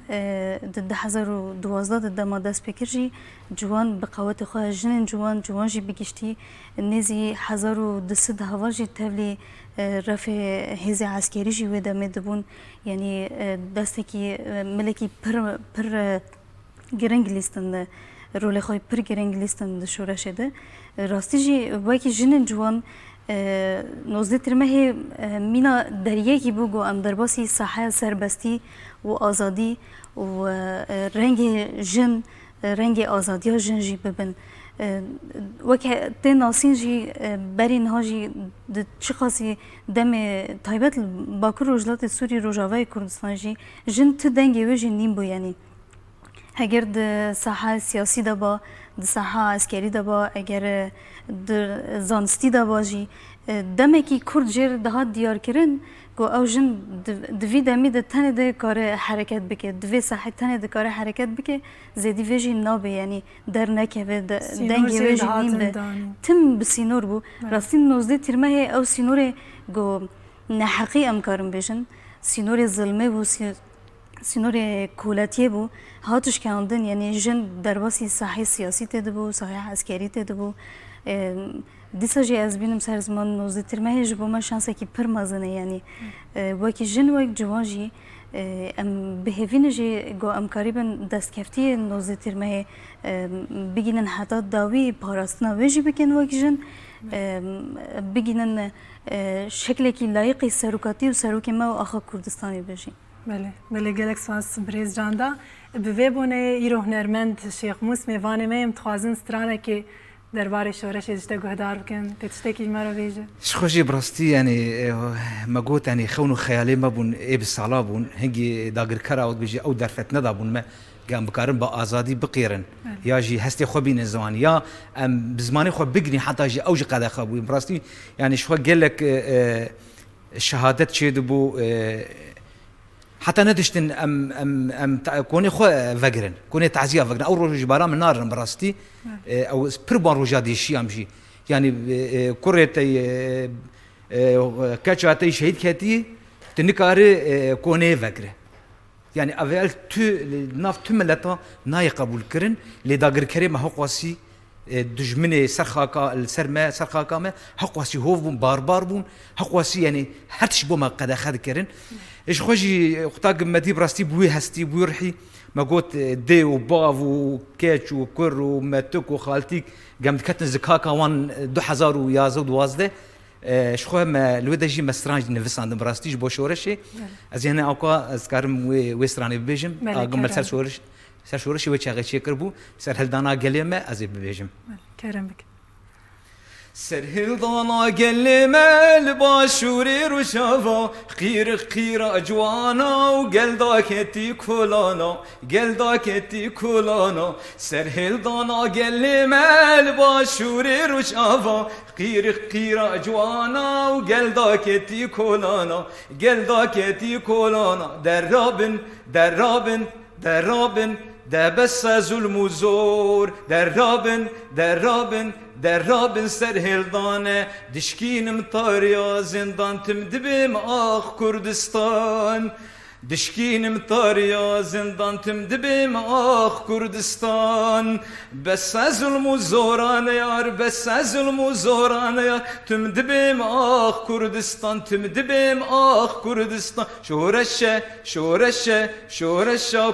ضد 2012 ضد ما دست بکرجی جوان بقوت خواه جوان جی بگشتی نزی 1200 هواجی تبلی رفع هیز عسکری جی ودا مدبون يعني دسته کی ملکی پر گرنگ لیستن رول خواه پر گرنگ لیستن شورشه ده راستی جی وکی جوان 19 ترمه مینا دریه کی بگو ام درباسی صحه سربستی و آزادی و رنگ جن رنگ آزادی ها جن جی ببن وکه تی ناسین جی برین ها جی چی خاصی دم تایبت باکر روجلات سوری روجاوای کردستان جی جن تو دنگی و جی نیم بو یعنی اگر د صحه سیاسی دا با د صحه عسکری دا با اگر د زانستی دا با جی دمه کی کرد جر ده دیار کرن کو او جن دوی دمی ده تنه ده کار حرکت بکه دوی صحه تنه ده کار حرکت بکه زیدی ویجی نابه یعنی در نکه و دنگی ویجی نیم به تم بسینور بو راستی 19 ترمه او سینور گو نحقی ام کارم بیشن سینور ظلمه بو سینور کولاتیه بو هاتش کندن یعنی جن درباسی صحه سیاسی تده بو صحه عسکری تده بو دیسا جی از بینم سر زمان 19 ترمه جبو ما شانسه کی پر مازنه یعنی وکی جن وک جوان جی ام بهوین جی گو ام قریبا دست کفتی 19 ترمه بگینن حتی داوی پاراستنا ویجی بکن وکی جن بگینن شکل کی لایقی سروکاتی و سروکی ما و آخا کردستانی بجی
بله گلک سواس بریز جاندا به بونه ایرو هنرمند شیخ موس میوانه میم تخوازن سترانه که درباره شورش اجته گهدار بکن تشته کی مرا ویجه
خوشی براستی یعنی ما قلت يعني خونو خیالی ما بون ای بالصلاة بون هنگی داگر کرا ود بيجي او درفت ندا بون ما قام بكارن بآزادي بقيرن يا جي هستي خو بين الزمان يا ام بزماني خو بقني حتى جي اوج قد خبوي براستي يعني شو قال لك شهادت شيد بو حتى ندشتن ام كوني خو فقرن كوني تعزيه فقرن او روج برا من نار براستي او بربان روجادي شي امشي يعني كوريتي كاتشاتي شهيد كاتي تنكاري كوني فقره يعني اول تو ناف تو ملتا ناي قبول كرن لي داغر كريم حقواسي دجمني سرخاكا السرما سرخاكا ما حقواسي هوف بون باربار بون حقواسي يعني هرتش بو ما قد اخذ كرن ايش خوجي اختاق مدي براستي بوي هستي بوي رحي ما قلت دي وباف وكيتش وكر وماتوك وخالتيك قامت كتن زكاكا وان 2012 شخو ما الودا جي مسترانج نفسان براستيش بو شورشي از هنا اوكا اسكارم ويستراني بيجم اقم سر شورشي وچاغي شكربو سر هلدانا قليمه از بيجم
كرم بك
سر هلدانا قليمه الباشوري رشافا خير اجوانا وقلدا كتي كولانا سر هلدانا قليمه الباشوري رشافا خير اجوانا وقلدا كتي كولانا دبس ظلم و زور درابن سر هلدانه دشکینم تاریا زندان تم دبیم آخ کردستان دشکینم تاریا زندان تم دبیم آخ کردستان بس ظلم و زورانه یار بس ظلم و زورانه یار تم دبیم آخ کردستان تم دبیم آخ کردستان شورشه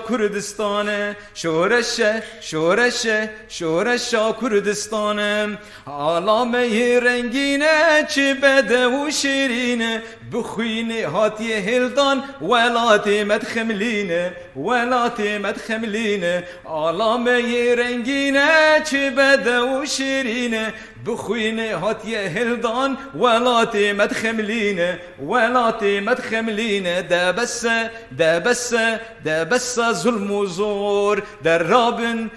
کردستانه شورشه کردستانه عالمه رنگینه چه بده و شیرینه بخوینه هاتی هلدان ولاتي مدخملينه عالمي رنگينه چه بده و شیرینه بخوینه هاتیه هلدان ولاتي مدخملينه ده بس ظلم و زور درابن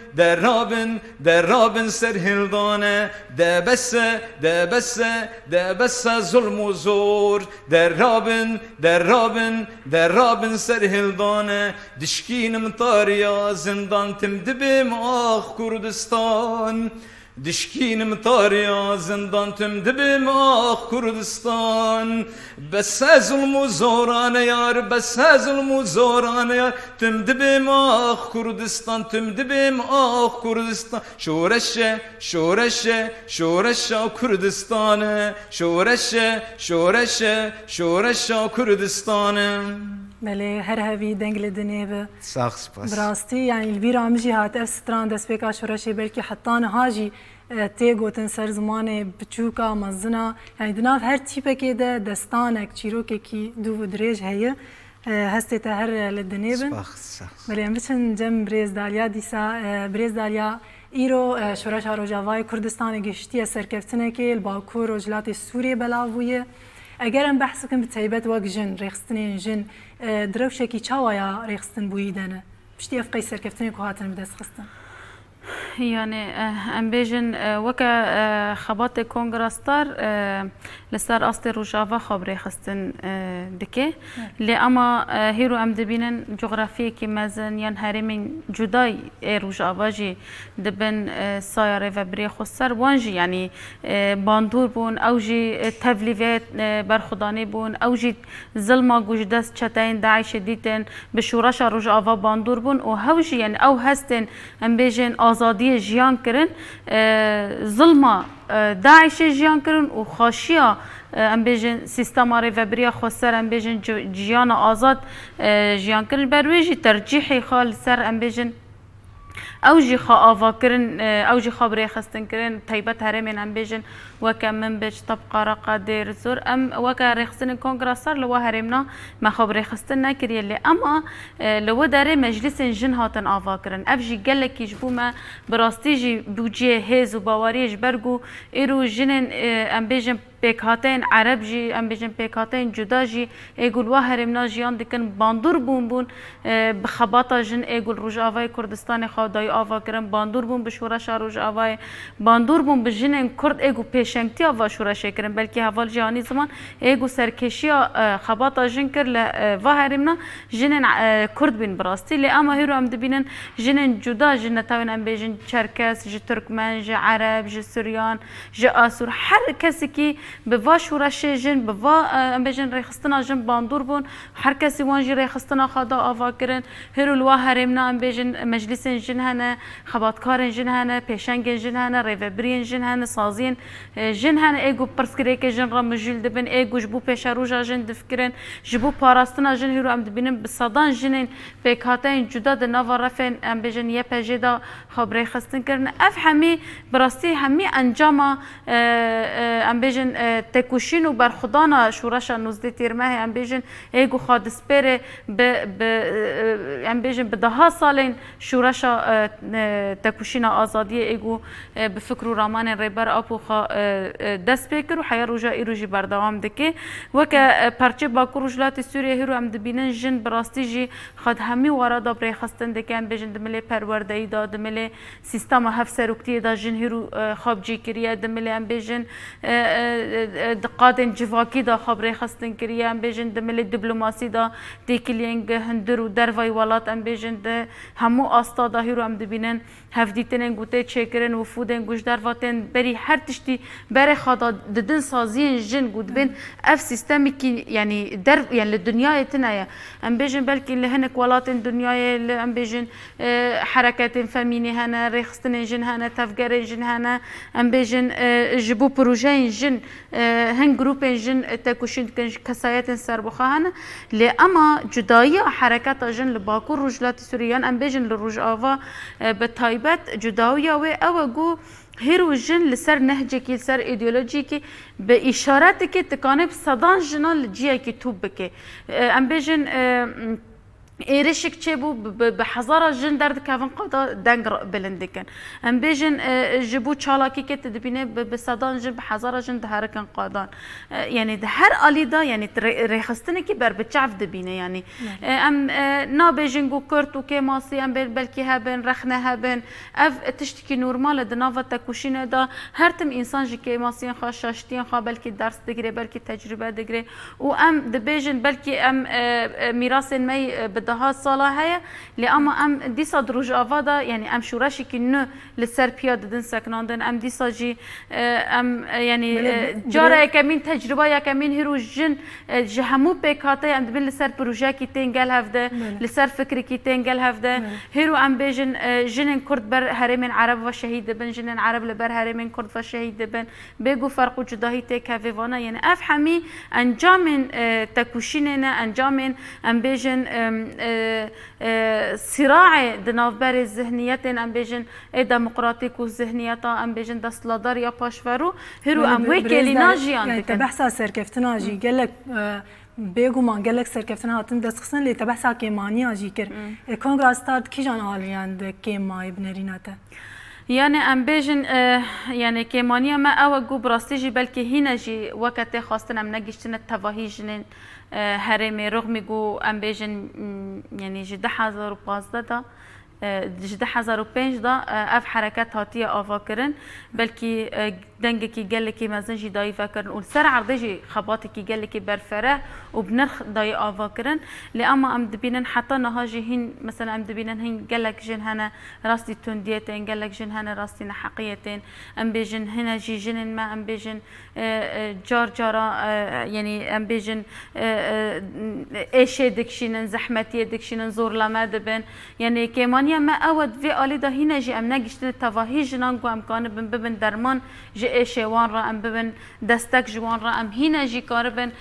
سر هلدانه ده بس ظلم و زور درابن سر هلدانه دشکینم تاریا زندان تم دبیم آخ کردستان دشکینم تاریا زندان تم دبیم آخ کردستان بس ظلم و زورانه یار تم دبیم آخ کردستان شورشه کردستانه شورشه کردستانه
بله هر هوی دنگل دنیو
ساخ سپاس
براستی یعنی الویرا مجی هات اف ستران دست پیکا شورشی بلکی حتان هاجی تیگوتن سر زمان بچوکا مزنا یعنی دناف هر تیپه که ده دستانک چیروکه کی دو و دریج هیه هستی تا هر لدنیبن بله ام بچن جم بریز دالیا دیسا بریز دالیا ایرو شورش روجاوای کردستان گشتی سرکفتنه که الباکور و جلات سوریه بلاویه اگر ام بحث کن بتایبت وقت جن ریخستنین جن دروشکی چاوایا ریخستن بویدنه بشتی افقی سرکفتنه که هاتن بدست خستن
يعني ام بيجن وكا خبات كونغراستار لسر أصل روجافا خبري خستن دكي اللي أما هيرو ام دبينن جغرافية كي مازن ين هرمين جداي روجافا جي دبن سايرة وبري خسر وانجي يعني باندور بون أو جي تفليفات برخداني بون أو جي ظلمة جوجدس چتين داعش ديتن بشورشا روجافا باندور بون وهوجي يعني أو هستن ام بيجن آزادی جیان کرن ظلم داعش جیان کرن و خاشیا ام بیجن سیستم ریوبریا خسر ام بیجن جیان آزاد جیان کرن برویجی ترجیحی خال سر ام بیجن اوجي خا كرن اوجي خبري خستن كرن تيبت هرمين ام بيجن وكا من بيج طبقه رقا دير زور ام وكا رخصن كونغراسر لو هرمنا ما خبري خستن نكري اللي اما لو داري مجلس جن هاتن افا كرن افجي قالك يجبوما براستيجي بوجي هيز وباوريج برغو ايرو جنن ام بيجن پیکاتین عرب جی ام بیجن پیکاتین جدا جی ایگول واهرمنا جیان دکن باندور بون بون بخباتا جن ایگول روج آوای کردستان خودای آوا کرن باندور بون بشورش روج آوای باندور بون بجنن کرد ایگو پیشنگتی آوا شورش کرن بلکه حوال جهانی زمان ایگو سرکشی خباتا جن کر ل واهرمنا جنن کرد بین براستی لی اما هیرو ام دبینن جنن جدا جن تاون ام بیجن چرکس ج ترکمن ج عرب ج سوریان ج آسور هر کسی کی بوا شورش جن بوا ام بجن ریخستنا جن باندور بون هر کسی وانجی ریخستنا خدا آوا کرن هرو لوا هرمنا ام بجن مجلس جن هنه خباتکار جن هنه پیشنگ جن هنه ریوبرین جن هنه سازین جن هنه ایگو پرسکری که جن را مجل دبن ایگو جبو پیشروجا جن دفکرن جبو پاراستنا جن هرو ام دبینن بصدان جنین پیکاتین جدا د نوا رفن ام بجن یه پجدا خبر خستن کرن اف همی براستی همی انجام ام بجن تکوشین و برخدانا شورش 19 تیرمه ام بیجن ایگو خادس پره ام بیجن به ده سالین شورش تکوشین آزادی ایگو به فکر و رامان ریبر آپو خا دست بکر و حیا روجا ایروجی بردوام دکه وکه پرچه باکو رجلات سوریه هیرو ام دبینن جن براستی جی خد همی ورادا بری خستن دکه ام بیجن دملی پروردهی دا دملی سیستم هف سروکتی دا جن هیرو خواب جی کریه دملی ام بیجن دقادن جواکی دا خبره خستن کریه ام بیجن دمل دیپلماسی دا تکلینگ هندر و دروای ولات ام بیجن ده همو آستا دا هیرو ام دبینن هفدیتن گوته چکرن وفودن گوش درواتن بری هر تشتی بر خدا ددن سازین جن گود بین اف سیستمی کی یعنی در یعنی دنیای تنایا ام بیجن بلکه لهنک ولات دنیای ام بیجن حرکت فمینی هنه رخصتن جن هنه تفگر جن هنه ام بیجن جبو پروژه جن هن گروپ جن تکوشین کسایت سر بخواهن لی اما جدایی حرکت جن لباکو رجلات سوریان ام بیجن لروج آوا به تایبت جدایی و او گو هیرو جن لسر نهجه کی لسر ایدئولوژی کی به اشارت کی تکانب صدان جنان لجیه کی توب بکه ام بیجن ایرشک چه بو به هزار جن درد کافن قدا دنگ بلندکن ام بیجن جبو چالاکی که تدبینه به صدان جن به هزار جن دهرکن قادان یعنی ده هر آلیدا یعنی رخصتنه که بر بچعف دبینه یعنی ام نا بیجن گو کرد و که ماسی ام بلکی هبن رخنه هبن اف تشتکی نورمال دناوا تکوشینه دا هر تم انسان جی که ماسی خوا شاشتین خوا بلکی درس دگره بلکی تجربه دگره و ام دبیجن بلکی ام میراث می ده سالا هيا لأما أم ديسا دروج أفادا يعني أم شوراشي كنو للسر بياد دن سكناندن أم ديسا جي أم يعني جارة كمين تجربة يا كمين هيرو جن جهمو بيكاتا أم دبل لسر بروجا كي تنقل هفدا لسر فكري كي تنقل هفدا هيرو أم بيجن جنن كرد بر هرمين عرب وشهيد بن جنن عرب لبر هرمين كرد وشهيد بن بيجو فرق جداهي تكافيفانا يعني أفهمي أنجام تكوشيننا أنجام أم بيجن صراع دنافبر الذهنيات ام بيجن ديمقراطيك والذهنيات ام بيجن دستلادار يا باشفرو هرو ام ويكلي ناجيان
يعني تبحث سركفتنا جي قال لك بيجو ما قال لك سركفتنا هاتن دسخسن اللي تبحث كيمانيا جي كر كونغرس ستارت كيجان عاليان كيما ابنريناته
يعني ام بيجن يعني كيمانيا ما او جو براستيجي بلكي هنا جي وقت خاصتنا ام نگشتن التواهي جنن هرمي رغم جو ام بيجن يعني جده 2015 دا جده 2005 دا اف حركات هاتيه آوا کرن بلكي دنگ کی گل کی مزن جی دای فکرن و سر عرضه جی خبات کی گل کی برفره و بنرخ دای آوا کرن لأما ام دبینن حتی نهاجی هین مثلا ام دبینن هین گلک جن هنه راستی تندیتین گلک جن هنه راستی نحقیتین ام بیجن هنه جی جنن ما ام بیجن جار جارا يعني ام بیجن ايش دکشینن زحمتی دکشینن زور لما دبن يعني كمانيا ما اود في آلی دا هینه جی ام نگشتن تواهی جنان گو امکان ببن درمان جي شوان را ام ببن دستک جوان را ام هینا جی کاربن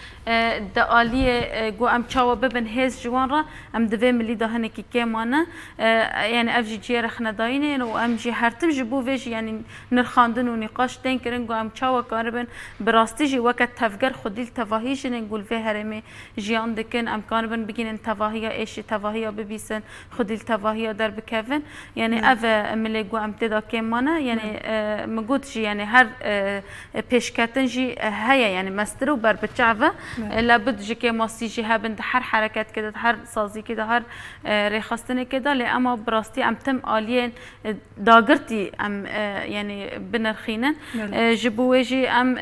دالیه گو ام چاو ببن هز جوان را ام دوی ملی دهنه کی کمانه يعني اف جي جي رخنا داینه و ام جي هرتم جبو ویج يعني نرخاندن و نقاش تن کرن گو ام چاو کاربن براستی جی وقت تفگر خودیل تواهی جن گول في هرمه جیان دکن ام کاربن بگین تواهی ايش تواهی ببیسن خودیل تواهی در بکفن يعني اف ملی گو ام تدا کمانه يعني مگود جي يعني هر پیشکتن جی هيا يعني مسترو بر بچعوه لابد جي که ماسی جي هبند هر حرکت كده هر سازی كده هر رخصتن كده لأما براستی ام تم آلين داگرتی ام يعني بنرخينن جبوه جي ام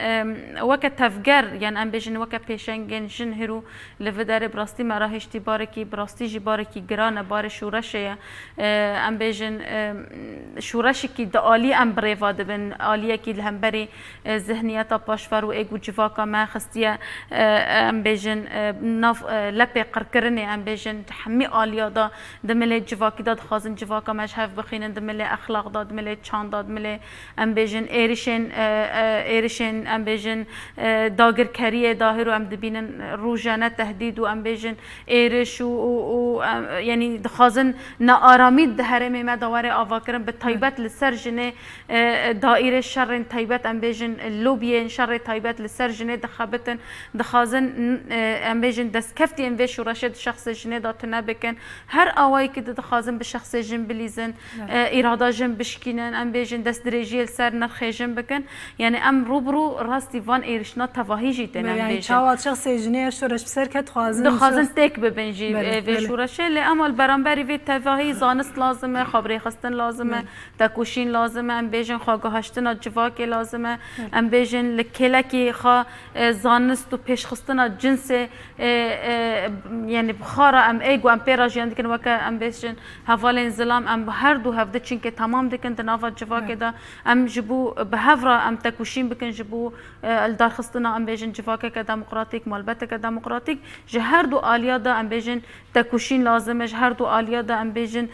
وقت تفگر يعني ام بجن وقت پیشنگن جن هرو لفدار براستی مراهشتی بارکی براستی جي بارکی گران بار شورشه ام بجن شورشی که دالی ام بریواد بن آلیه که هم بری ذهنیت پاشفر و ایگو جواکا ما خستیه ام بیجن ناف لپی قرکرنی ام بیجن حمی آلیا دا دملی جواکی داد خازن جواکا مجهف بخینن دملی اخلاق داد دملی چان داد دملی ام بیجن ایرشن ام بیجن داگر کریه داهرو ام دبینن روزانه تهدید و ام بیجن ایرش و یعنی دخازن ناآرامی دهرمی ما دواره آواکرن به تایبت لسر جنه دائره شر تایبت ام بیجن لوبین شر تایبت لسر جنه دخابتن دخازن ام بیجن دست کفتی ام ویش ورشد شخص جنه داتنه بکن هر آوایی که دخازن به شخص جن بلیزن اراده جن بشکینن ام بیجن دست درجیل سر نرخ جن بکن یعنی ام روبرو راستی وان ایرشنا تواهی جیتن ام بیجن
چاوات شخص جنه شورش بسر کت خازن
دخازن تک ببنجی ویش ورشه لی اما البرانبری وی تواهی زان زانست لازمه، خبری خستن لازمه، تکوشین لازمه، ام بیژن خواگهاشتن جواک لازمه، ام بیژن لکلکی خا زانست و پیش خستن جنس یعنی بخارا ام ایگو ام پیراجیان دیکن وکه ام بیژن حوالین زلام ام هر دو هفته چینکه تمام دیکن دنافت جواک دا ام جبو به هفرا ام تکوشین بکن جبو الدار خستن ام بیژن جواک که دموکراتیک مالبته که دموکراتیک جهر دو آلیا دا ام بیژن تکوشین لازمه، جهر دو آلیا دا ام بیژن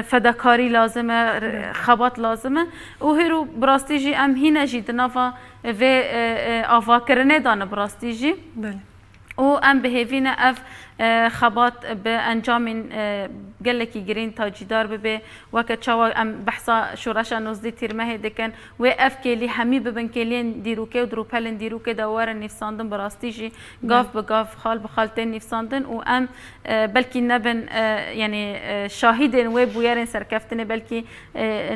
فداکاری لازمه، خبات لازمه و هیرو براستی جی ام هینه جی دنافا و آوا کرنه دانه براستی جی
بله
و ام بهیوینه اف خبات به انجام گلکی گرین تاجیدار ببه وقت چوا ام بحثا شورش نوزدی تیرمه دکن و اف کلی همی ببن کلین دیروکه و دروپلن دیروکه دوار نفساندن براستی جی گاف به گاف خال به خالتین نفساندن و ام بلکی نبن یعنی شاهدین و بویرن سرکفتنه بلکی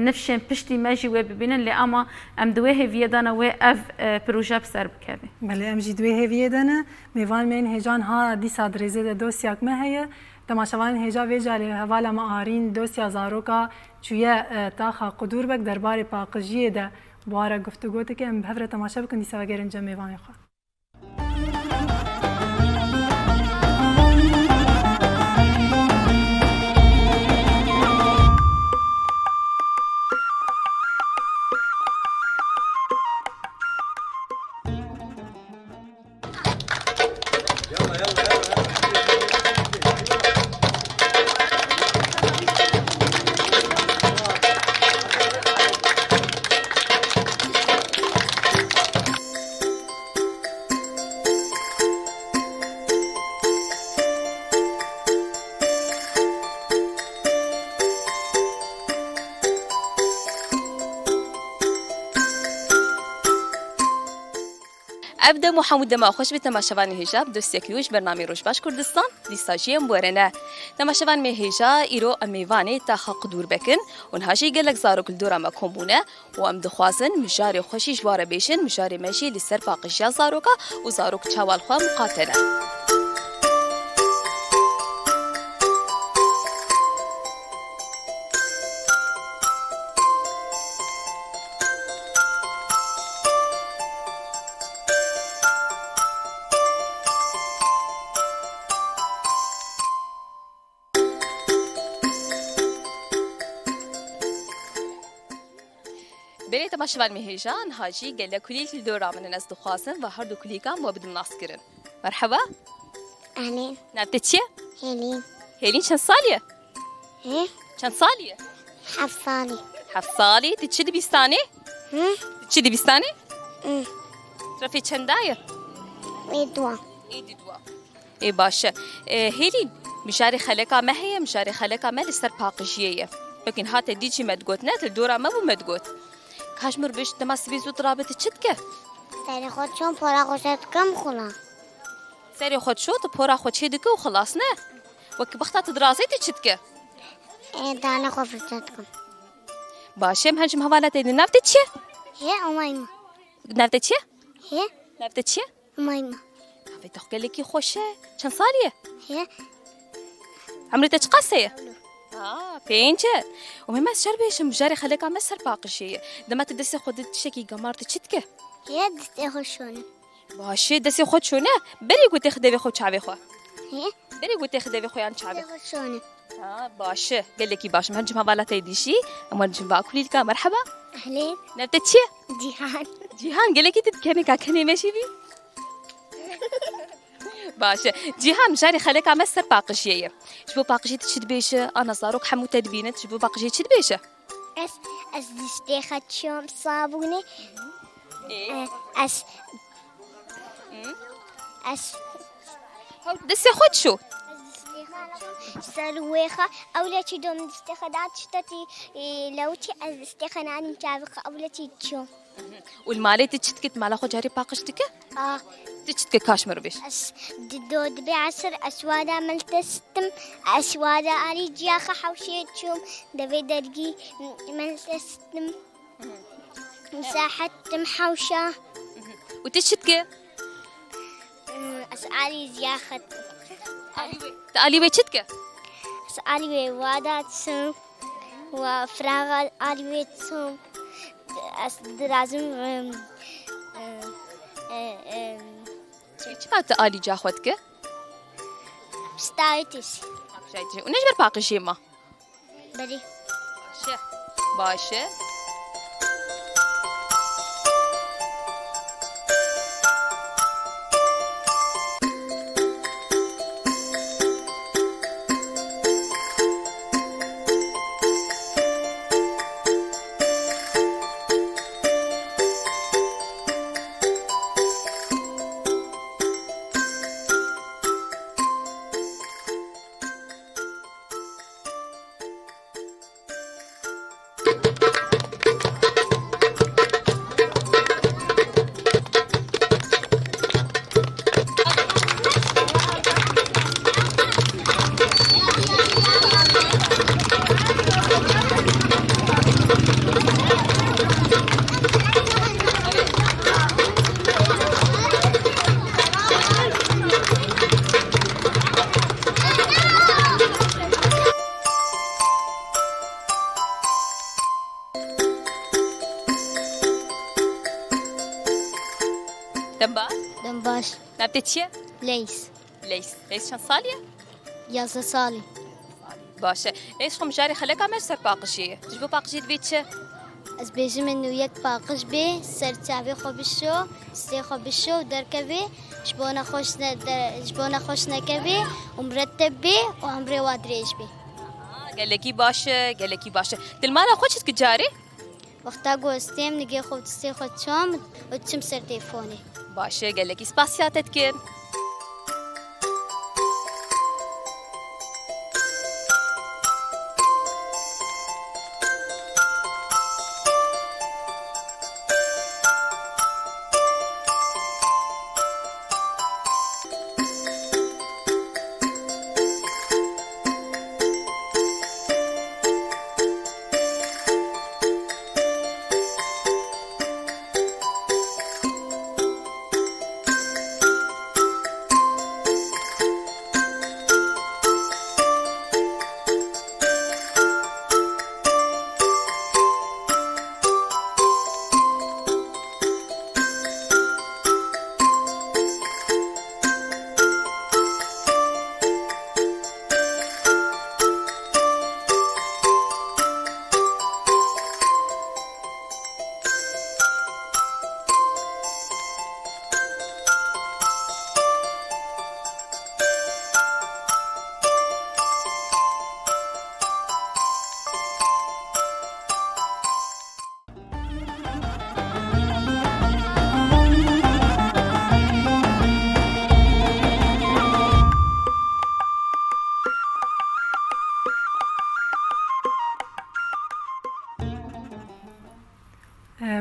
نفشن پشتی ماجی و ببینن لی اما ام دوه هویدانه و اف پروژه بسر بکبه
بله ام جی دوی هویه دنه میوان من هجان ها دی سادریزه دوسیاک ما هي تماشاوان هجا ویجا لی حوالا ما آرین دوسیا زاروکا چویه تاخا قدور بک دربار پاقجیه ده بواره گفتگو که ام بهفره تماشا بکن دی سواگرن جا میوان خوا
ابدا محمود ما خوش به تماشاوان هجاب دوستیکیوش برنامه روش باش کردستان دیساجیم بورنه تماشاوان می هجا ایرو امیوانه تا حق دور بکن اونهاجی گلک زارو کل دورا ما کمونه و ام دخوازن مجاری خوشی جواره بیشن مجاری ماشی لسر باقشیا زاروکا و زاروک چوال خوا مقاتله بله تماشاوان مهیجان هاجی گله کلی کل دورا من از دخوازن و هر دو کلی کام و بدون ناس کرن مرحبا
أهلين
نبتة چیه؟
هيلين
هیلین چند سالیه؟
إيه
چند سالیه؟
حفصالي
7 سالی تچی دبیستانی؟ تچی دبیستانی؟ رفی چندایه؟
ميدوا
ایدی دوا ای باشه هیلین مشاری خلقا ما هي مشاری خلقا ما لسر باقشیه لكن هات ديجي مدقوت نات الدورة ما بو مدقوت كاشمر بيش تماس بيزو ترابط تشتكه
سري خود شون پورا خوشت کم خلا
سري خود شو تبورا خود شيدك وخلاص نه وك بختات دراسي تشتكه
إيه داني خوفتت کم
باشه مهنجم هوالات ايدي نافت تشيه
هي أميمة
نافت تشيه
هي
نافت تشيه
أميمة
في تحكي لك خوشه كان صاليه
هي
عمري تشقاسيه بينجا وما شربيش مجاري خليك عم مسر باقي شيء دما تدسي خد تشكي قمار تشتكه
هي دستي خوشونه
باشه دسي خد شو نه بري قلت خدي خد شعبي خو
هي
بري قلت خدي خو عن شعبي
دستي خوشونه
باشه قال لك باشه مهنجم هبالة تيديشي اما نجم باكلي لك مرحبا
أهلين
نبتتشي
جيهان
جيهان قال لك تتكلمي كاكني ماشي بي باشه جيهان مجاري خليك عم مسر باقي شيء شبو باقي شيء تشد بيشه انا صاروك حمو تدبينه شبو باقي شيء تشد بيشه
أس دستي خدشوم صابوني
ايه
أس
دسي خد شو
سلويخة أولتي دوم دستي خدات شتتي لوتي أس دستي خناني مشابخة أولتي تشوم
والمالي تشتكت مالا خو جاري باقشتك تشتكت كاشمر بيش
أس دود بعصر أسوادا ملتستم أسوادا أري جياخة حوشيتشوم دبي درجي ملتستم مساحة محوشة
وتشتكي
أسألي زياخة
تقالي ويتشتكي
باقس آلوی وادات سم و فراغ آلوی سم درازم
چقدر آلی جا خود که؟
ستایتش
و نش بر باقی ما
بری
باشه
دنباش
نبتة چیه؟
ليس
لیس چند سالیه؟
11 سالي
باشه لیس خم جاری خلک همه سر باقشیه تجبو باقشی دوید چه؟
از بيجي منو يك باقش بي سر تعبي خو بشو سي خو بشو دركبي جبونا خوش نكبي ومرتب بي وعمري وادريج بي
گلکی باشه دلمانا خود چیز که جاری؟
وقتا گوستیم نگه خود سي خود چام و چم سر تلفوني
باشه گلکی سپاسیاتت کن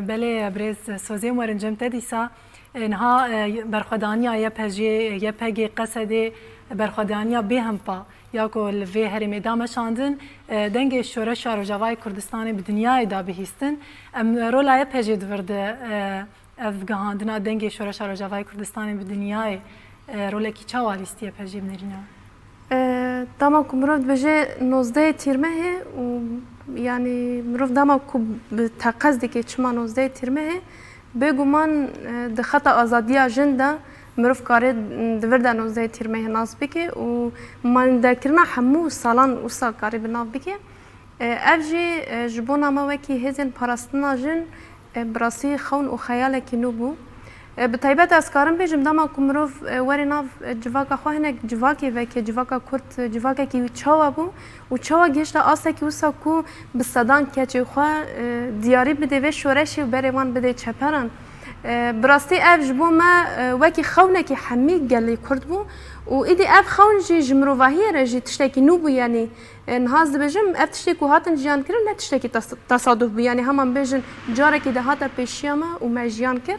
بله برز سوزی مرنجم تدیسا انها برخدانیا یه پگی قصد برخدانیا به هم پا یا کل وی هرمی دامشاندن دنگ شورش و جوای کردستان به دنیای دا بهیستن رولای پجی دورده افغاندنا دنگ شورش و جوای کردستان به دنیای رولکی چوالیستی پجی بنرینا
داما کو مرۆڤ dibêje 19 tîrme hê û yanî mirov dema ku bi teqez dike çima 19 tîrme hê bêguman di xeta azadiya jin de mirov karê divir de 19 tîrme hê nas bike û manîdekirina hemû salan wisa karê bi nav bike ev jî ji bo nama wekî hêzên parastina jin bi rastî xewn û xeyalekî nû bû bi taybet ez karim bêjim dema ku mirov werê nav civaka xwe hinek civakê veke civaka Kurd civakekî çawa bû û çawa gihişte asekî wisa ku bi sedan keçê xwe diyarî bide vê şoreşê û berê wan bide çeperan bi rastî ev ji bo me wekî xewnekî hemî gelê Kurd bû û îdî ev xewn jî ji mirovahiyê re jî tiştekî nû bû yanî nihaz dibêjim ev tiştê ku hatin jiyan kirin ne tiştekî tesadûf bû yanî heman bêjin carekî de hate pêşiya me û me jiyan kir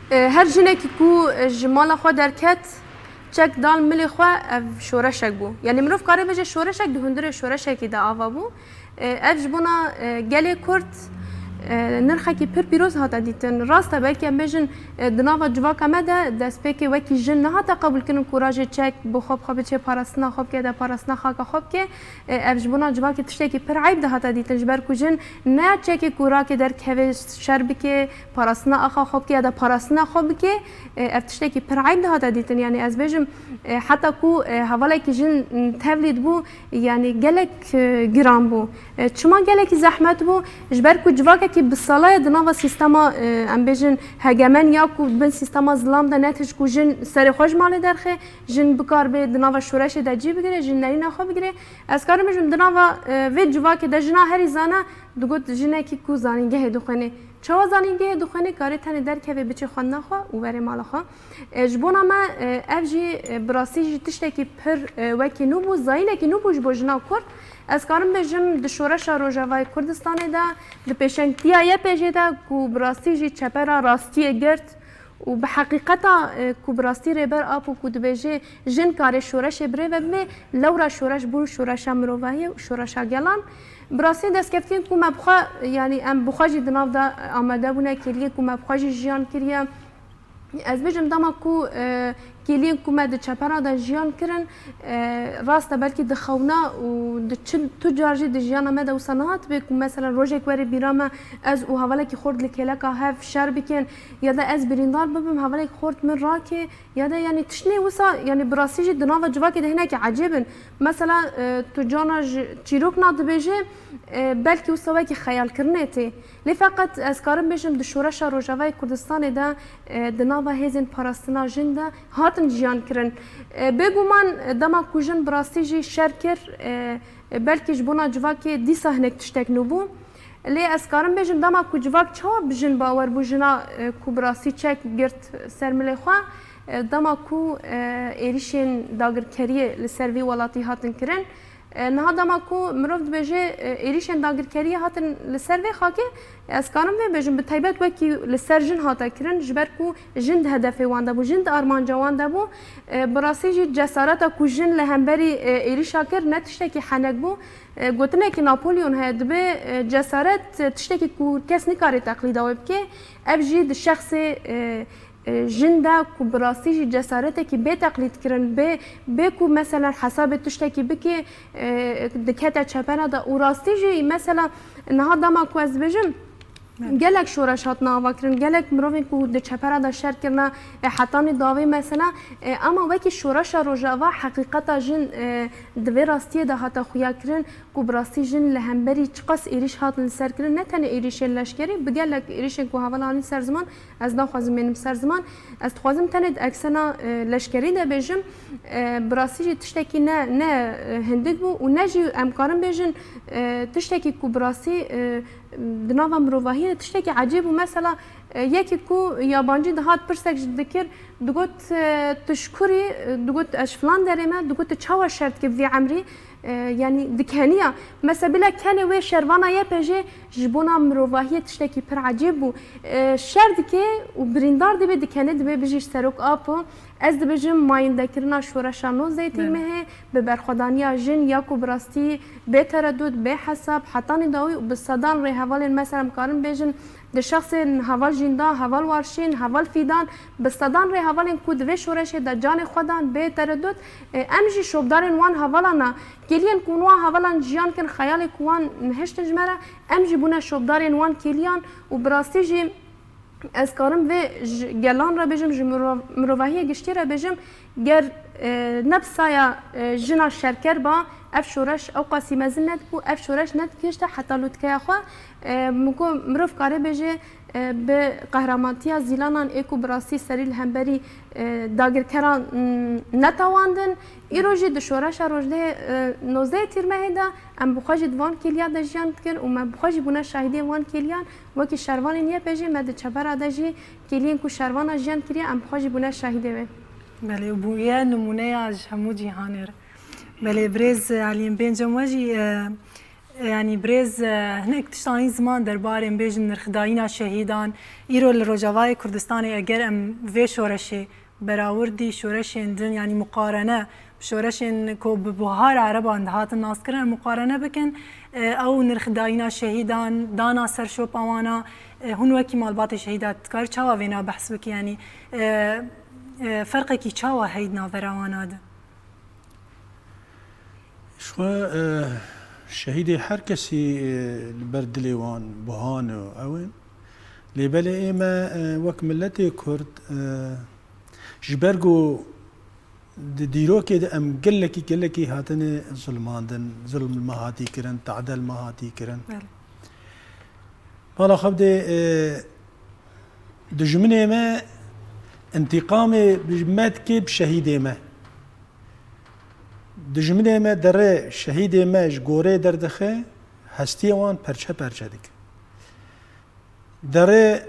her jinekî ku ji mala xwe derket çek dal milê xwe ev şoreşek bû yanî mirov karê bêje şoreşek di hundirê şoreşekî de ava bû ev ji bona gelê Kurd نرخکی پر پیروز هاتا دیتن راسته بلکه ام بیجن دناوا جواکا مده دست پیکی وکی جن نهاتا قبول کنن کوراج چک بخواب خواب چه پارستنا خواب که ده پارستنا خاکا خواب که افجبونا جواکی تشتکی پر عیب ده هاتا دیتن جبر کو جن نه چکی کورا که در کوه شرب که پارستنا آخا خواب که ده پارستنا خواب که افتشتکی پر عیب ده هاتا دیتن یعنی از بیجم حتی کو حوالی که جن تولید بو یعنی گلک گرام بو چما گلک زحمت بو جبر کو جواکا که بساله دناوا سیستما ام بیجن هگمن یا کو بن سیستما ظلام ده نتش کو جن سر خوش مال درخه جن بکار به دناوا شورش ده جی بگیره جن نری نخوا بگیره از کارم بیجم دناوا و جواکا ده جنا هری زانه دوگوت جنه کی کو زانینگه دخنه چوا زانینگه دخنه کاری تنه در که بچه خوان نخوا و بره مال خوا جبونا ما افجی براسی جی تشتکی پر وکی نوبو زاینه کی نوبوش بو جنا کرد از کارم بیجم دشورش روجاوای کردستان ده دپیشنگتیا یه پیجه ده کو براسی جی چپرا راستی گرد و به حقیقتا کو براستی ریبر آپ و کو دبیجه جن کار شورش بره و به لورا شورش بو شورش مروایی و شورش گلان براستی دست کفتین کو مبخوا یعنی ام بخواجی دناو دا آمده بونه کلیه کو مبخواجی جیان کریه از بیجم داما کو کلیه کو مد چپرا دا جیان کرن راسته بلکه دخونا و تو جارجی د جیان مد و صنعات به کو مثلا روزک وری بیرام از او حواله کی خورد لکلا کا هف شر بکن یا دا از بریندار ببم حواله کی خورد من راکه یا دا یعنی تشنی وسا یعنی براسیج دناو جواکی ده هناك عجیبن مثلا تو جانا چیروک ناد بیجه بلکه وسا کی خیال کرنه تی لی فقط از کارم بیجم د شورش روجاوای کردستان ده دناو هزن پاراستنا جنده هاتن جیان کرن بگو من دما کوجن براستیجی شرکر بلکه جبونا جواکی دیسا هنک تشتک نبو لی از کارم بیجم دما کو جواک چا بجن باور بو جنا کو براستی چک گرت سرملی خواه دما کو ایریشن داگرکریه لسروی ولاتی هاتن کرن نه دما کو مروف بجه ایریشن داگرکریه هاتن لسروی خاکه از کارم بیجم به تایبت وکی لسر جن هاتا کرن جبر کو جند هدف وانده بو جند آرمان جوانده بو براستی جی جسارتا کو جن لهمبری ایریشا کر نتشتکی حنک بو گوتنه که ناپولیون هد به جسارت تشتکی کو کس نکاری تقلید او بکه اف جی شخص جنده کو براستی جسارت کی به تقلید کرن به کو مثلا حساب تشتکی بکی دکته چپنه دا او راستی جی مثلا نه دما کو از بجم گلک شورش هات ناوا کرن گلک مروین کو د چپره دا شر کرنا حتانی داوی مثلا اما وکی شورش روجاوا حقیقتا جن د راستی دا هات خویا کرن کو براستی جن لهمبری چقص ایریش هات لسر کرن نه تنه ایریش لشکری بگلک ایریش کو حوالانی سر زمان از دا خوازم منم سر زمان از خوازم تنه اکسنا لشکری ده بجم براستی تشتکی نه هندک بو و نجی امکارم بجن تشتکی کو براستی دناوا مروایی تشتکی عجیب و مثلا یکی کو یابانجی دهات پرسک ذکر دوگوت تشکری دوگوت اش فلان درمه دوگوت چاوا شرط که وی عمری یعنی دکانیا مثلا بلا کنه و شروانا یا پجه جبونا مروایی تشتکی پر عجیب و شرط که و بریندار دی به دکانه دی به بجیش سروک آپو از دبجم ماین دکرنا شورشانو زیتی مه به برخدانیا جن یا کو براستی به تردد به حساب حتانی داوی و بصدان ری حوال مثلا کارن بجن د شخص حوال جندا حوال وارشین حوال فیدان بصدان ری حوال کود و شورش د جان خودان به تردد امجی شوبدارن وان حوالانا کلیان کونوا حوالان جیان کن خیال کوان نهشت جمره امجی بونه شوبدارن وان کلیان و براستی جی از کارم و گلان را بجم مروایی گشتی را بجم گر نفسایا جنا شرکر با اف شورش او قاسی مزن ند بو اف شورش ند کشته حتی لوتکه خو مکو مروف کاره بجه به قهرمانتیا زیلانان اکو براستی سریل همبری داگر کران نتواندن ایروجی د شورش روزده 19 تیرمه ده ام بخواجی دوان کلیا د جان کن و ما بخواجی بونه شاهدی وان کلیان وکی شروان نیه پیجی مد چبر دجی کلین کو شروان جان کری ام بخواجی بونه شاهدی و
بله بویا نمونه از همو جهانر بله برز علیم بنجم واجی يعني برز هناك تشتاني زمان دربارين بيجن نرخداينا شهيدان إيرو لروجاواي كردستاني أجر أم في شورشي براوردی شورشین دن یعنی مقارنه شورشین کو ببهار عربان دهات الناس کرن مقارنه بکن او نرخ داینا شهیدان دانا سر شوپ اوانا هون وکی مالبات شهیدات کار چاوا وینا بحث بکی یعنی فرقی کی چاوا هیدنا وراوانا ده
شو شهيدي هر کسی بردليوان بهان و اوين لبلا ايما وك ملتي كرد جبرجو ديروكي دا ام قلكي هاتني ظلماندن ظلم المهاتي كرن تعدل المهاتي كرن بالا خبدي دجمني ما انتقامي بماتكي بشهيدي ما دجمنه ما دره شهید ماش گوره دردخه هستی وان پرچه دک دره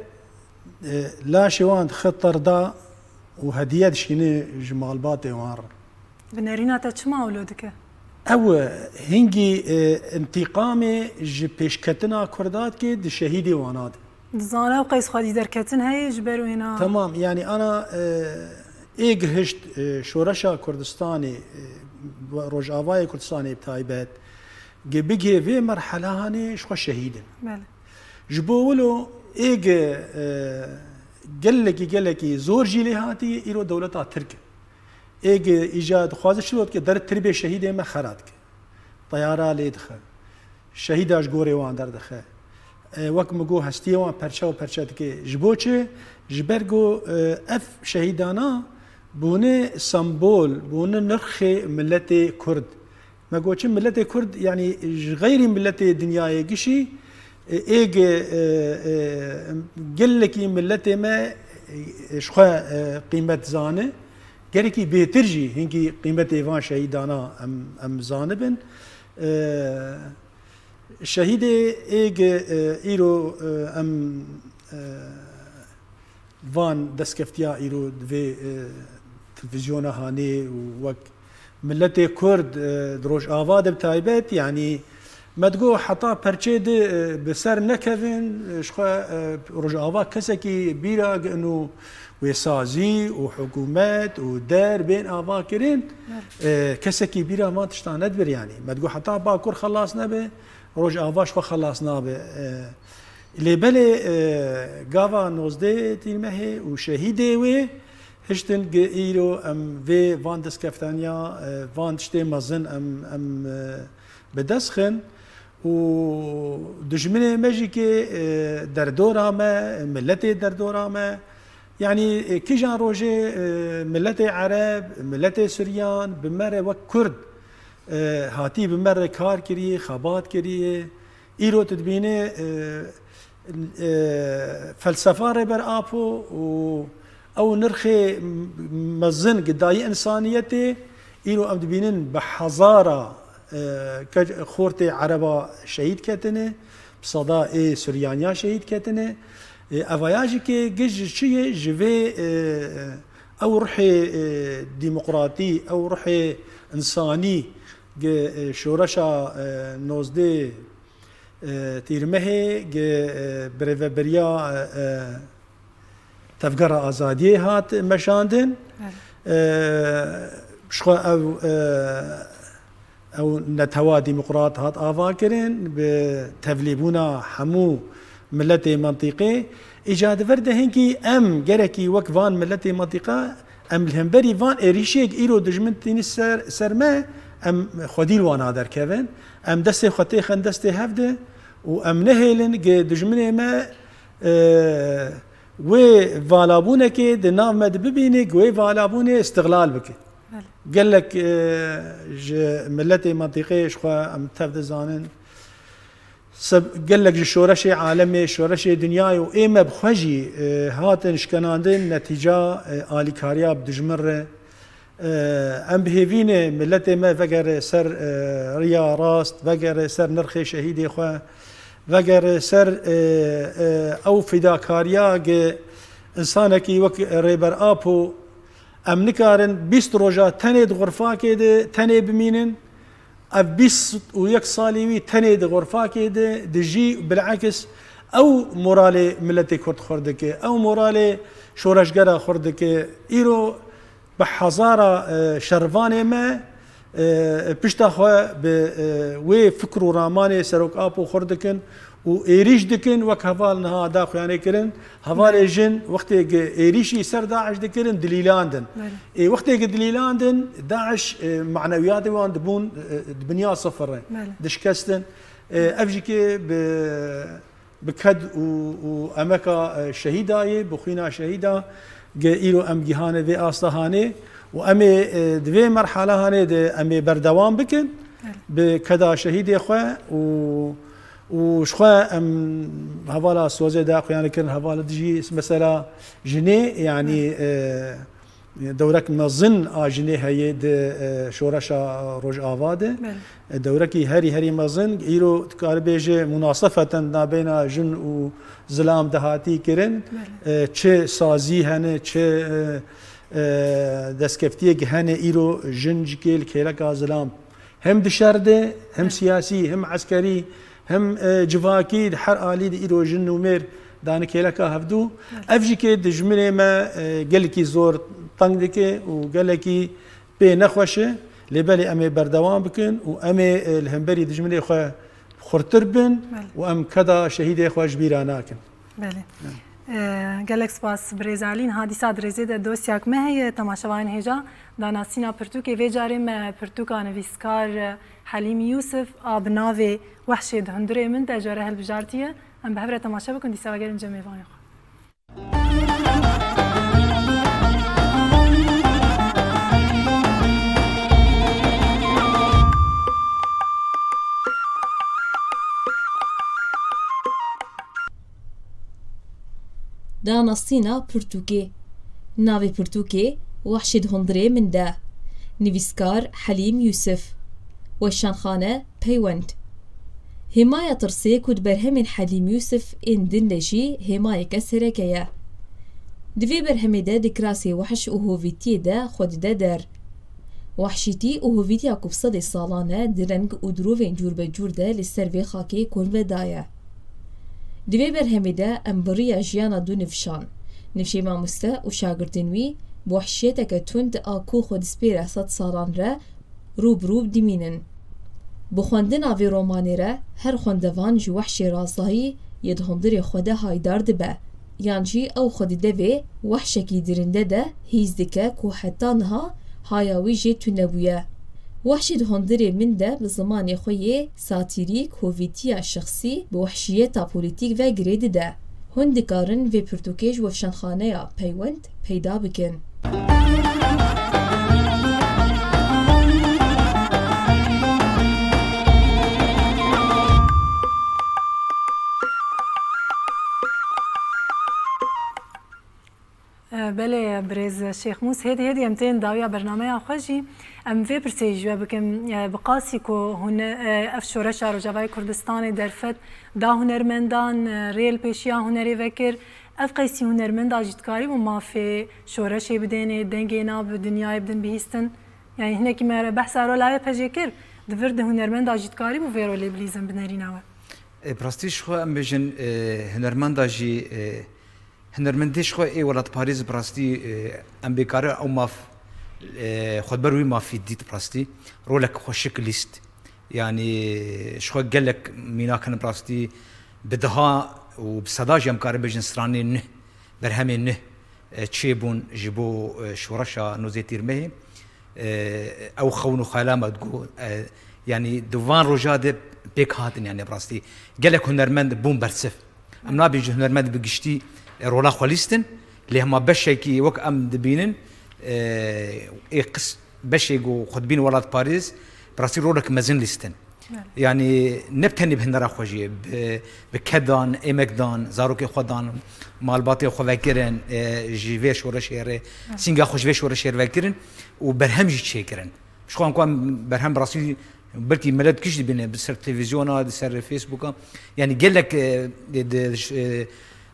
لاش وان خطر دا و هدیه شینه جمال بات وار
بنرينا تشما ولودك
او هنگی انتقام ج پیشکتنا کردات که د شهیدی واناد
زانا وقيس خادي دركتن هاي جبرو هنا
تمام يعني انا ايجهشت شورشا كردستاني روجاوای کردستانی بتایبت گبیگه و مرحله هنی شو شهیدن
بله
جبولو ایگ گلکی زور جیلی هاتی ایرو دولتا ترک ایگ ایجاد خوازش شد که در تربیه شهید ما خراد که طیاره لیدخه شهیداش گوری وان دردخه وقت مگو هستی وان پرچه که جبوچه جبرگو اف شهیدانا بونه سمبول بونه نرخ ملت كرد ما قوتش ملت كرد يعني غير ملت دنيا قشي ايج قال لك ملت ما شخا قيمه زانه قالكي بيترجي هنكي قيمه ايفان شهيدانا ام زانبن شهيد ايج ايرو ام فان دسكفتيا ايرو دفي تلفزيون هاني ووك ملتي كرد دروش آواد بتايبت يعني ما تقول حطا برشيد بسر نكفن شخوا روج آواد كسكي بيراق انه وسازي وحكومات ودار بين آواد كرين كسكي بيرا ما تشتاند بر يعني ما تقول حطا باكور خلصنا به روج آواد شخوا خلصنا به اللي بالي قاوا نوزدي تيمه وشهيدي وي هشتن ايرو ام في فان دسكفتانيا فان تشتي مازن ام بدسخن و دجمنه ماجيكي دردورا ما ملتي دردورا ما يعني كيجان روجي ملتي عرب ملتي سوريان بمره وك كرد هاتي بمره كار كري خابات كري ايرو تدبينه فلسفه بر ابو و او نرخي مزن قداي انسانيتي ايرو ام دبينن بحضاره خورتي عربا شهيد كتنه بصدا سوريانيا شهيد كتنه افواياجي كي جج شي جوي او روحي ديمقراطي او روحي انساني شورشا نوزدي تيرمه بريفبريا تفقر آزادی هات مشاندن شخوا او نتوا ديمقراط هات آوا کرن بتفليبونا حمو ملت منطقه ایجاد ورده هنگی ام گرکی وک وان ملت منطقه ام الهمبری وان اريشيك ايرو دجمنتين سرما ام خديل وانا در كيفن ام دست خطي خن دست هفده و ام نهيلن دجمنه ما و والابونه كي دناف مد ببينك و والابونه استغلال بك قال لك ملتي منطقيه شخوا ام تفد زانن قال لك شورشي عالمي شورشي دنياي و ايما بخجي هاتن شكناندن نتيجه اليكاريا بدجمره ام بهيفينه ملتي ما فقر سر ريا راست فقر سر نرخي شهيدي خوا وگر سر او فداکاریا انسانکی وک ریبر آپو ام نکارن 20 روزا تنید غرفا کده تنی بمینن اف 21 سالی وی تنید غرفا کده دجی بالعکس او مورال ملت کرد خورده که او مورال شورشگرا خورده که ایرو به هزار شروان ما پشت خو به وی فکر و رامان سروک آپو خورده کن و ایریش دکن وک هوال نها دا خوانه کرن هوال جن وقتی که ایریشی سر داعش دکرن دلیلاندن وقتی که دلیلاندن داعش معنویات وان دبون دبنیا صفر دشکستن افجی که بکد و امکا شهیدای بخینا شهیدا ایرو ام جهانه و آستهانه و امی دوی مرحله هانه ده امی بردوام بکن بکدا شهید خواه و شخوا ام هوالا سوزه دا خواه کرن هوالا دجي مثلا جنيه يعني دورك مظن جنيه هي د شورشا روج آواده دوركي هري مظن ايرو تكاربيجه مناصفة ما بين جن و ظلام دهاتي كرن چه سازي هنه چه دستکفتیه که هنه ایرو جنج کل کلکا ظلام هم دشرده هم سیاسی هم عسکری هم جواکی هر آلی ایرو جن و میر دانه کلکا هفدو افجی که دجمنه ما گلکی زور تنگ دکه و گلکی به نخوشه لبلی امی بردوام بکن و امی الهمبری دجمنه خواه خورتر بن و ام کدا شهید خواه جبیرانه کن.
بله. گلک سپاس برزالین حادثات رزیده دوستیاک مه تماشاوان هجا داناسینا پرتوکی و جاریم پرتوکا نویسکار حلیم یوسف آب ناوی وحشی دهندره من تجاره هالبجارتیه ام به هبره تماشا بکن دیسا وگرین جمعی وانی خو
دانستینا پرتوکی ناوی پرتوکی وحشید هندره من ده نویسکار حلیم یوسف وشانخانه پیوند همایه ترسی کود برهمین حلیم یوسف این دندجی همایه کسره که دوی برهمی ده دکراسی وحش اوهویتی ده خود ده در وحشیتی اوهویتی اکوب صد سالانه درنگ و درووین جور به جور ده لسر وی خاکی کن و دایه دوی برهمی ده امبریا جیانا دو نفشان نفشی ماموسته و شاگردنوی بوحشیتا که تند آکو خود سپیره 100 سالان را روب دمینن بخواندن آوی رومانی را هر خواندوان جو وحشی رازایی ید هندر خوده هایدار دبه یانجی او خود دوی وحشکی درنده ده هیزدکه که حتی نها هایاوی جی تونبویه وحشی هندر من ده بزمان خویه ساتیریک هویتی شخصی بوحشیتا پولیتیک و گرید ده هندکارن و پرتوکیج و فشانخانه پیوند پیدا بکن
بله برز شیخ موس هدی امتین داویا برنامه خوشی ام في برسيج بكم بقاسيكو هن افشورة شارو جواي كردستان درفت دا هنرمندان ريل بيشيا هنري فكر اف قيسي هنرمندا جتكاري وما في شورشي بديني دنگينا بدنياي بدن بهيستن يعني هنا كما بحث ارو لاي بجيكر دفرد هنرمندا جتكاري و فيرو لي بليزم بنريناوه
براستيش خو ام بيجن هنرمندا جي هنرمندش خو اي ولات باريس براستي ام بيكار او ماف خود بروي ما في ديت براستي رولك خوشك ليست يعني شو قال لك مينا كان براستي بدها وبصداج ام كار بيجن سراني نه برهمي نه تشيبون جيبو شورشا نوزيتير مه او خونو خالامه تقول يعني دوان روجاد بيك هاتن يعني براستي قال لك هنرمند بوم برسف ام نابي هنرمند بقشتي رولا خوليستن اللي هما بشكي وك ام دبينن قص بشيغو خدبين ولاد باريس براسي رولك مازن ليستن يعني نبتني بهنرا خوجي بكدان امكدان زاروكي خدان مالباتي خو فكرن جيفي شورشير سينغا خوجي شورشير فكرن وبرهم جي تشيكرن شكون كون برهم براسي بلكي ملد كيش بين بسر تلفزيون بسر فيسبوك يعني قال لك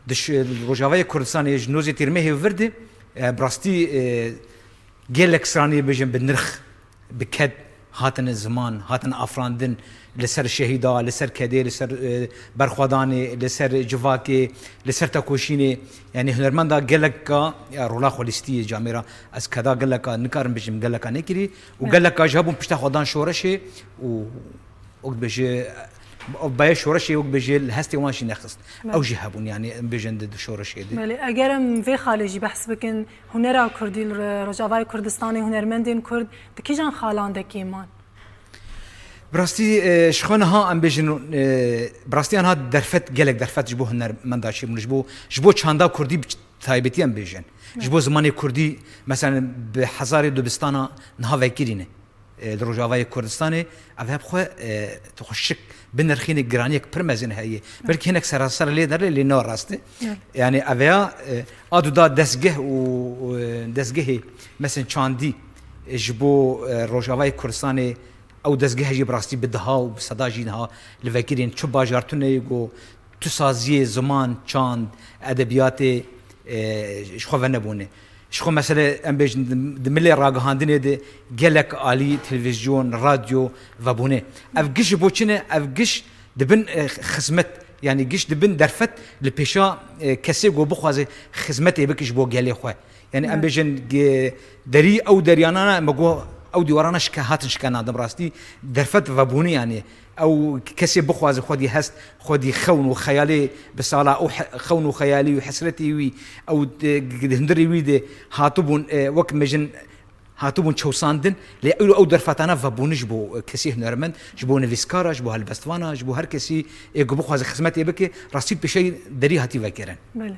دش روجاوي كردستان جنوزي تيرمه وفرد براستي قال لك سراني بيجن بالنرخ بكد هاتن الزمان هاتن افراندن لسر شهیدا لسر کدی لسر برخوادانی لسر جواکی لسر تکوشینی یعنی هنرمندا گلکا رولا خلیستی جامیرا از کدا گلکا نکارم بجم گلکا نکری و گلکا جابون پشت خودان شورشه و وقت بجه باید شورشی وقت بجه هستی وانشی نخست او جهبون یعنی بجند شورشی دی.
بله اگرم وی خارجی بحث بکن هنر کردی رجاوای کردستانی هنرمندین کرد دکیجان خالان دکیمان.
براستی شخونها ام بجن براستی آنها درفت گلک درفت جبو هنرمنداشی من جبو چاندا کردی تایبتی ام بجن جبو زمانی کردی مثلا به هزار دوبستانا نها وکیرینه رجاوای کردستانی اوه بخو تخشک بنرخین گرانیک پرمزین هایی بلکه هنک سراسر لیدر لی نو راسته یعنی اوه آدو دا دستگه و دستگه مثلا چاندی جبو رجاوای کردستانی او دستگاه جی براستی بدها و صدا جینها لفکرین چو باجارتونه یگو تو سازی زمان چاند ادبیات شخو نبونه شخو مثلا ام بیش دملی راگهاندنه ده گلک عالی تلویزیون رادیو و بونه افگش بوچنه افگش دبن خدمت یعنی گش دبن درفت لپیشا کسی گو بخوازه خدمت بکش بو گلی خو یعنی ام بیشن دری او دریانا مگو او دیوارانه هاتن شکن آدم راستی درفت و بونی یعنی او کسی بخواز خودی هست خودی خون و خیالی بسالا او خون و خیالی و حسرتی وی او هندری وی ده هاتبون وقت مجن هاتبون چوساندن لی او درفتانه و بونش بو کسی هنرمند جبو نویسکارا جبو هلبستوانا جبو هر کسی اگو بخواز خدمتی بکی راستی بشی دری هاتی وکرن.
بله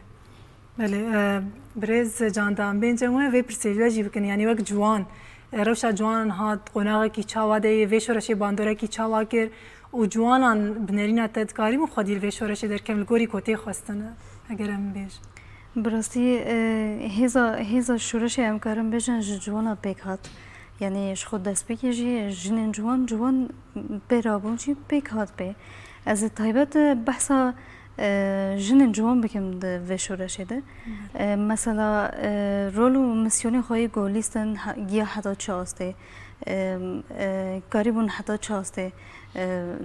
بله برز جاندام بین جمعه وی پرسیجی بکن یعنی وقت جوان روشا جوان هات قناغ کی چاوا ده ویشورشی باندوره کی چاوا کر و جوانان بنرینه تدکاری مو خودی ویشورشی در کمل گوری کوتی خواستن اگرم بیش
براستی هیزا شورش امکارم بجن جوانا پیک هات یعنی خود دست بکیجی جنین جوان برابون چی پیک هات به از طیبت بحثا جنین جوان بکم ده وشورشه ده مثلا رول و مسیونی خواهی گولیستن گیا حتا چاسته قریبون حتا چاسته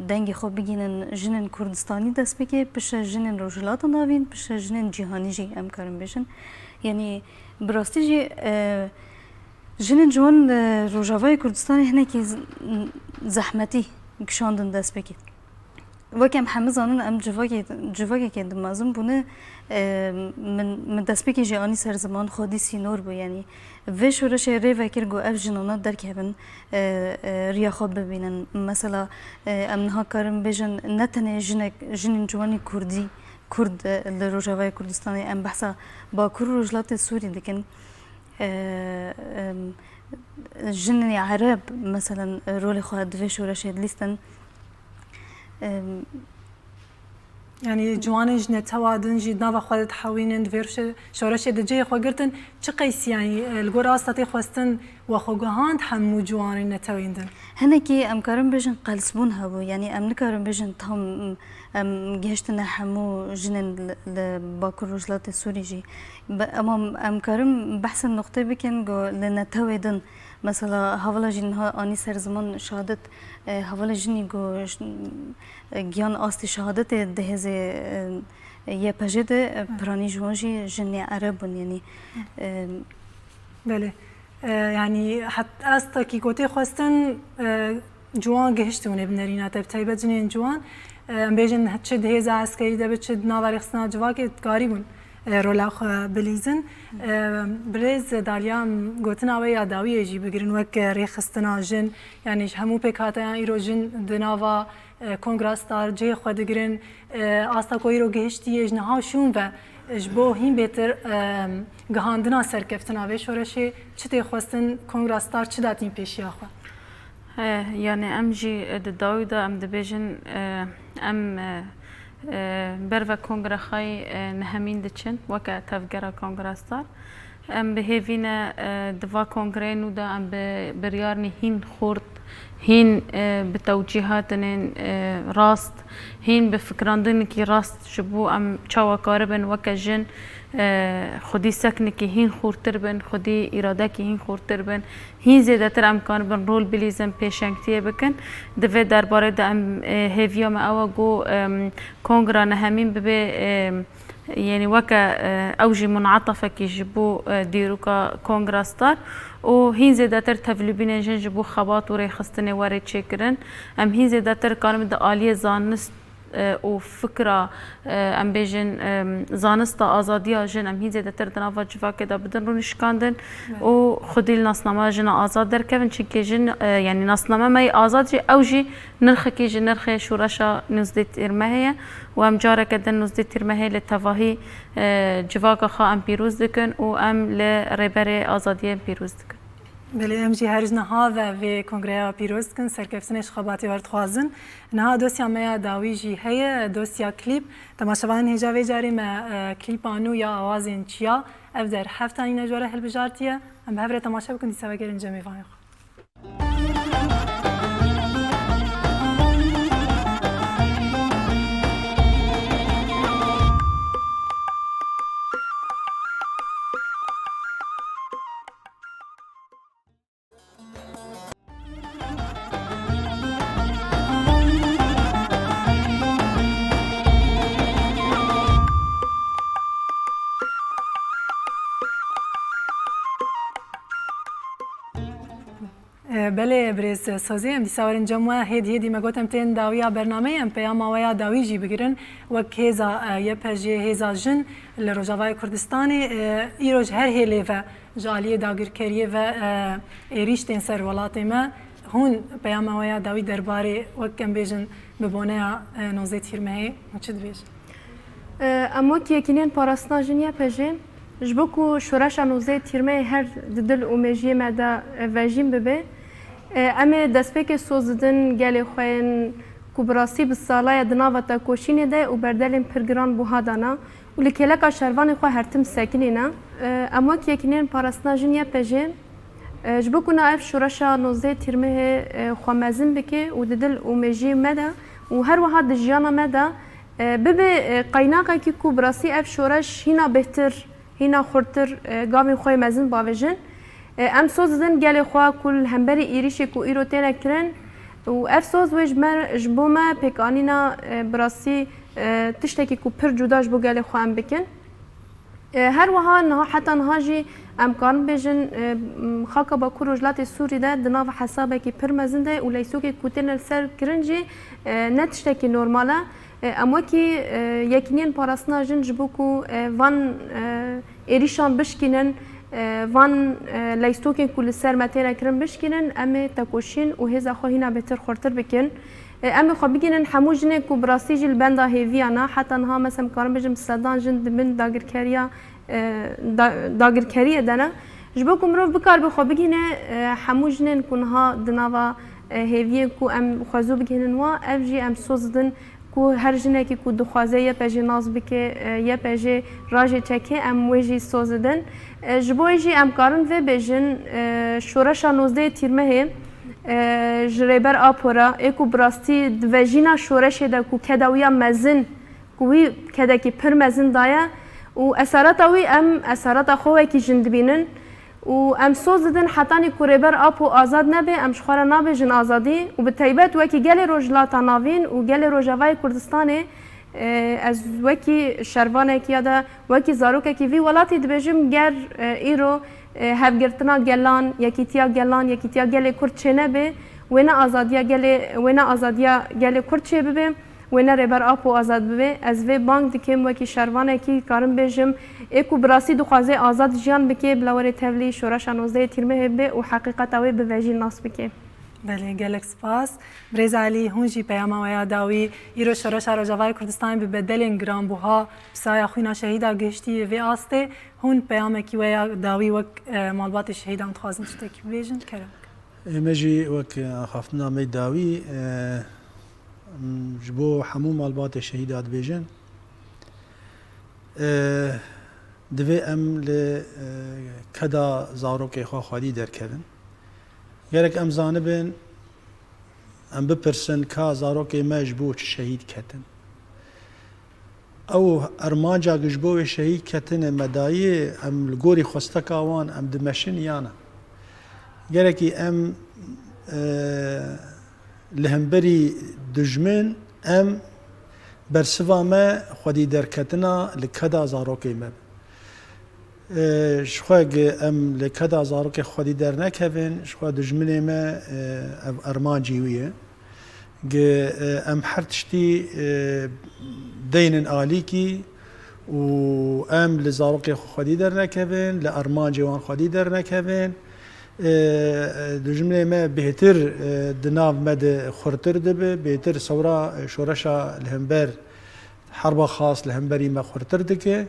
دنگی خوب بگینن جنین کردستانی دست بگه پش جنین روجلات ناوین پش جنین جهانی جی امکارم بشن یعنی براستی جی جنین جوان روجاوای کردستانی هنه که زحمتی کشاندن دست بگه وكم حمزانن ام جواكي كد مازم بونه من دسبكي جاني سر زمان خودي سينور بو يعني في شورش ري فكر جو اف جنونا درك هبن ريا خود ببينن مثلا امنها كارم بجن نتنه جنين جواني كردي كرد لروجاوي كردستاني ام بحثا با كل رجلات سوري لكن جنين عرب مثلا رولي خود في شورش ليستن
يعني جوانج نتوادن جد نوا خالد حوينن فيرش شورش دجي خوجرتن چقيس يعني الجور أستطيع خواستن وخوجهاند حمو جوان نتويندن
هنكي أمكارم بيجن قلسبون هبو يعني أمنكارم بيجن تهم جهشتنا حمو جنن لباكر رجلات السوريجي أما أمكارم بحث النقطة بكن جو لنتويدن مثلا حوالا جنها آنی سر زمان شهادت حوالا جنی گو گیان آستی شهادت دهز یه پجد پرانی جوانجی جنی عربون يعني
بله يعني حتى أستا كي قوتي خواستن جوان جهشتونه بنرينا تبتايبة جنين جوان بيجن هتش دهز عسكري ده بتشد ناواري خصنا جواكي تقاريبون رولاخ بلیزن برز دالیام گوتنا و یاداویه جی بگیرن وک ریخستنا جن یعنی همو پکاتا ایرو جن دناوا کنگراستار جی خود گیرن آستا کوی رو گهشتی جنها شون و جبو هیم بهتر گهاندنا سرکفتنا و شورشی چه خواستن کنگراستار چه داتین پیشی آخوا
يعني ام جي داويدا ام دبيجن ام بروا کنگره خای نهمین دچن وکه تفگره کنگراستار ام بهيفينا دفا كونغرين ودا ام بريارني هين خورت هين بتوجيهاتن راست هين بفكراندنكي راست شبو ام چاوا كاربن وكجن خودی سکنکی هین خورتر بن خودی اراده کی هین خورتر بن هین زیادتر امکان بن رول بلیزم پیشنگتیه بکن دوی درباره دا ام هیویا ما او گو کنگرا نهمین ببه يعني وكا أوجي منعطفة كي جبو ديروكا كونغراستار و هين زيادتر تفلبين جن جبو خبات وري خستني واري تشكرن ام هين زيادتر كانوا دا آلية زانست و فكرة ام بيجن زانستا آزادية جن ام هين زيادتر دنافا جفا كدا بدن رو نشكاندن و خدي النصنامة جن آزاد در كفن چنكي جن يعني نصنامة ماي آزاد جي أوجي نرخ كي جن نرخ شورشا نزدت إرمهية و ام جارة كدن نزدت إرمهية لتفاهي جفاكا خا ام بيروز دكن و ام لريبري آزادية بيروز دكن
بله امجی هرج نهاوه و کنگره پیروز کن سرکفسنش خباتی ورد خوازن نها دوسیا میا داوی جی هی دوسیا کلیپ تماشاوان هجا و جاری ما کلیپ آنو یا آوازین چیا اف در هفتانی نجوره هل بجارتیه ام بهبره تماشا بکن دیسا وگرین جمی وایخ بله برز سازی ام دیساورن جمعه هدی ما گفتم تین داویا برنامه ام پیام ویا داوی جی بگیرن و کیزا یپجی هیزا جن لروجاوای کردستانی ایروج هر هلی و جالی داگرکریه و ایریشتین سر ولاتی ما هون پیام ویا داوی درباره وکم بیجن ببونه نوزه تیرمه چه دویش
اما که یکینین پاراستنا جن یپجی جبکو شورش نوزه تیرمه هر دل اومجی مدا وجیم ببه اما دستپک سوزدن گلی خوین کبراسی بالصالای دناوتا کوشینه ده و بردلین پرگران بوهادانا و لکلکا شروان خو هرتم ساکنینا اما که یکینین پاراستنا جنیا پجین جبکو نایف شورشا نوزه تیرمه خوامزن بکه و دل اومجی مدا و هر واحد جیانا مدا ببه قیناقا کی کبراسی اف شورش هینا بهتر هینا خورتر گامی خوی مزن باوجن ام سوزدن گل خوا کل همبری ایریشی کو ایرو تینا کرن و اف سوز ویج مر جبوما پیکانینا براسی تشتکی کو پر جداش بو گل خوا ام بکن هر وها نه حتی نهاجی امکان بیجن خاکا با کروجلات سوری ده دناو حسابه کی پر مزن ده و لیسو کی کوتن سر کرنجی نه تشتکی نورماله اما کی یکینین پاراسنا جن جبو کو وان ایریشان بشکینن وان لیستوکن کل سر متینا کرن بشکینن اما تکوشین و هزا خو هینا بهتر خورتر بکن اما خو بگینن همو جن کو براسی جل بندا هیویانا حتی نها مثلا کارم بجم صدان جن من داگرکریه دنا جبو کو مرو بکار بخو بگینه همو جنن کنها دناوا هیوی کو ام خوازو بگینن وا افجی ام سوزدن کو هر جنه کی کو دخوازه یا پجی ناز بکه یا پجی راجی چکه ام ویجی سوزدن جبویجی ام کارن و بجن شورش نوزده تیرمه جریبر آپورا اکو براستی دوجینا شورش ده کو کداویا مزن کوی کدا کی پر مزن دایا و اثرات اوی ام اثرات خوه کی جندبینن و ام سوزدن حتانی کوریبر آپو آزاد نبه ام شخوار نبه جن آزادی و به طیبت وکی گل روجلاتا ناوین و گل روجاوای کردستانه از وکی شروانه که دا وکی زاروکه که وی ولاتی دبیجم گر ایرو هفگرتنا گلان یکیتیا گل کرد چه نبه وینا آزادیا گل کرد چه ببه وینا ریبر آپو آزاد ببه از وی بانک دکیم وکی شروانه که کارم بیجم ایکو براسی دخوازه آزاد جیان بکه بلاور تولی شورش نوزده تیرمه به و حقیقت اوی به وجی ناس بکه
بله گلک سپاس برز علی هونجی پیام ویا داوی ایرو شورش راجاوای کردستان به بدلین گرام بوها بسایا خوینا شهیدا گشتی و آسته هون پیام کی ویا داوی وک مالبات شهیدا متخوازن شتکی بیجن کرم
مجي وك خافتنا مي داوي جبو حمو مالبات الشهيدات بيجن دوی ام ل کدا زاروک خو خودی درکردن گرک ام زانبن ام بپرسن کا زاروک مجبور شهید کتن او ارمانجا گجبو شهید کتن مدایی ام لگوری خوستکاوان ام دمشن یانا گرکی ام لهمبری دجمن ام برسوا ما خودی درکتنا لکدا زاروکی مب شخواگ ام لکدا زاروک خودی در نکوین شخوا دجمنی ما ارمان جیویه ام حرتشتی دین آلی کی و ام لزاروک خودی در نکوین لارمان جوان خودی در نکوین دجمنه ما بهتر دناف مد خورتر دبه بهتر سورا شورشا الهمبر حرب خاص الهمبري ما خورتر دکه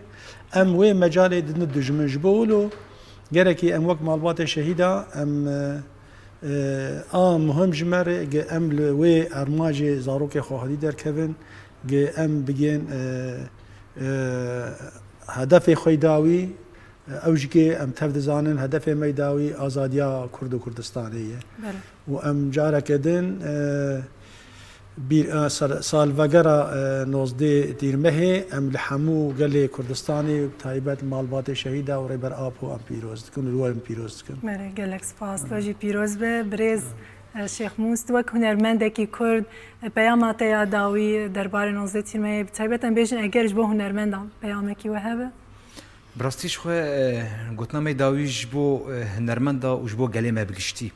ام وی مجال دن دجمن جبولو گرکی ام وقت مالبات شهیدا ام مهم جمر ام وی ارماج زاروک خواهدی در کبن ام بگین هدف خویداوی اوجکی ام تفد زانن هدف میداوی آزادیا کرد و کردستانیه و ام جاره کدن بیر سال وگرا 19 تیرمه ام لحمو گله کردستانی تایبت مالبات شهیده و ریبر آب و ام پیروز کن رو ام پیروز کن
مره گلک سپاس واجی پیروز به برز شیخ موست وک هنرمندکی کرد پیامات یاداوی درباره 19 تیرمه تایبت ام بیشن اگرش با هنرمندم پیامکی وهبه
براستیش خو گوتنامه داویش بو هنرمندا وش بو گله ما بگشتی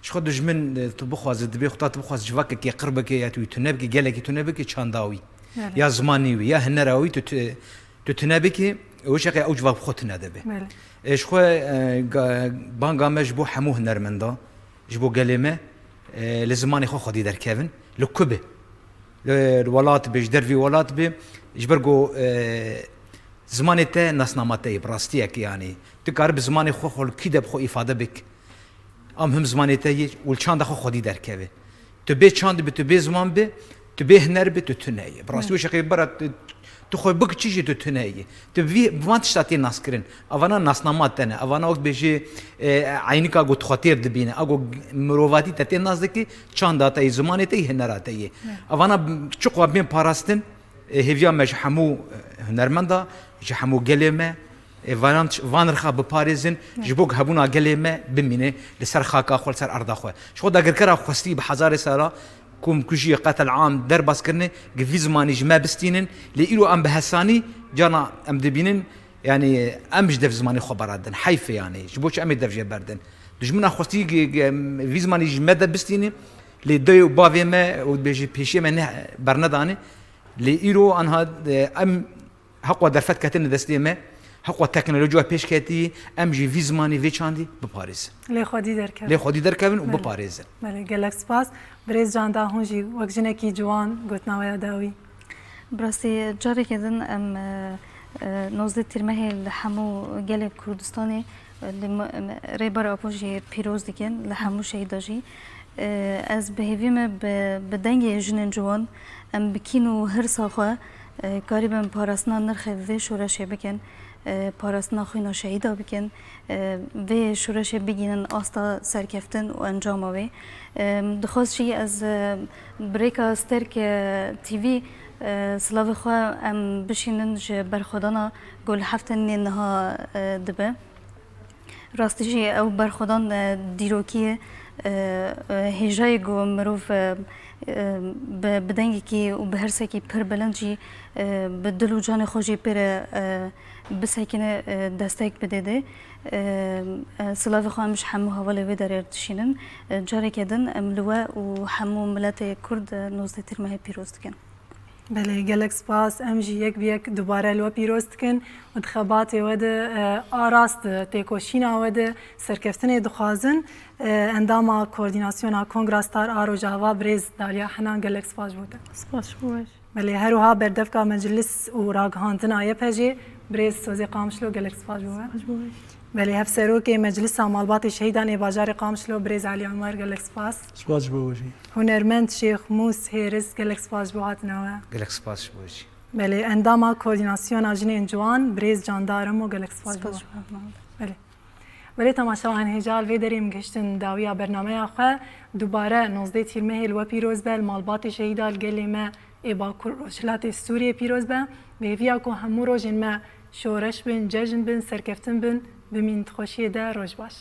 شخو دجمن تو بخواز دبی خطا تو بخواز جواک کی قربك یا تو تنبکی گله کی تنبکی چانداوی یا زمانی یا هنراوی تو تنبکی وش کی او جواب خو تندبه شخو بانگامش بو حمو هنرمندا جبو گله ما لزمانی خو خدي در کیفن لکبه الولات بيش درفي ولات بي جبرجو زماني تا ناسناماتي براستيك يعني تقارب زماني خو كده بخو افاده بك هم زماني تا والشاند خو خدي در كيفه تبي شاند بتبي زمان بي تبي هنر بي تتناي براستي وش خي برا تخو بك تشي تتناي تبي بوانت شتاتي ناسكرين افانا ناسنامات انا افانا وقت بيجي عينكا قلت خطير دبينا اقو مروفاتي تتي نازدكي شانداتي زماني تا هنراتي افانا تشقوا بين باراستن هيفيا مش حمو هنرمندا جي حمو قليمه فانرخا بباريزن جبوك هبونا قليمه بمينه لسر خاكا خو لسر ارض اخو شو دا كركرا خوستي بحزار ساره كوم كوجي قتل عام درباس كرني في زماني جما بستينن ليلو ام بهساني جانا ام دبينن يعني امش دف زماني خبرادن حيفه يعني جبوش ام دف جبردن دجمنا خوستي في زماني جما بستينن لي دو بافي ما وبيجي بيشي من برنداني لإيرو أنها أم حقوق درفت كاتن دستيمة حقوق التكنولوجيا بيش كاتي أم جي في زماني في شاندي بباريس
لي خودي دركب
لي خودي دركبن وبباريس
ماله قالك سباس بريز جان دا هونجي وقجنا كي جوان قلتنا ويا داوي
براسي جاري كدن أم نوزد ترمه لحمو قال كردستاني ريبر أبوجي بيروز ديكن لحمو شهيداجي از بهویم بدنگ جنن جوان ام بکینو هر ساخه قریبا پاراسنا نرخ و شورش بکن پاراسنا خوینا شهیدا بکن و شورش بگینن آستا سرکفتن و انجام وی دخواست شی از بریکا سترک تیوی سلاو خواه ام بشینن جه برخودانا گل هفتن نها دبه راستشی او برخودان دیروکیه هجای گو مروف بدنگی کی و به هر سکی پر بلندی به دل و جان خوشی پر بسکنه دستک بده سلاف خامش حمو حواله و در ارتشینن جاری کردن املوا و حمو ملت کرد 19 ترمه پیروز کن.
بله گلک سپاس امجی یک بیک دوباره لوا پیروست کن و دخبات ود آراست تکوشینا ود سرکفتن دخوازن انداما کوردیناسیونا کنگراستار آرو جاوا بریز دالیا حنان گلک سپاس بوده
سپاس شوش
بله هروها بردفکا مجلس و راگهاندن آیه پجی بریز سوزی قامشلو گلک سپاس بوده بله هف سروک مجلس مالبات شهیدان بازار قامشلو بریز علی عمر گلک سپاس
سپاس بوجی
هنرمند شیخ موس هیرز گلک سپاس بوات نوا
گلک سپاس بوجی
بله انداما کوردیناسیون آجین جوان بریز جاندارم و گلکس فاجوا بله ولی تماشاوان هجال وی دریم گشتن داویا برنامه آخه دوباره 19 تیر مه و پیروز به مالبات شهیدال گلیمه ای با روشلات سوریه پیروز به ویا کو همو روزین ما شورش بن جشن بن سرکفتن بن بمین خوشی ده روز باش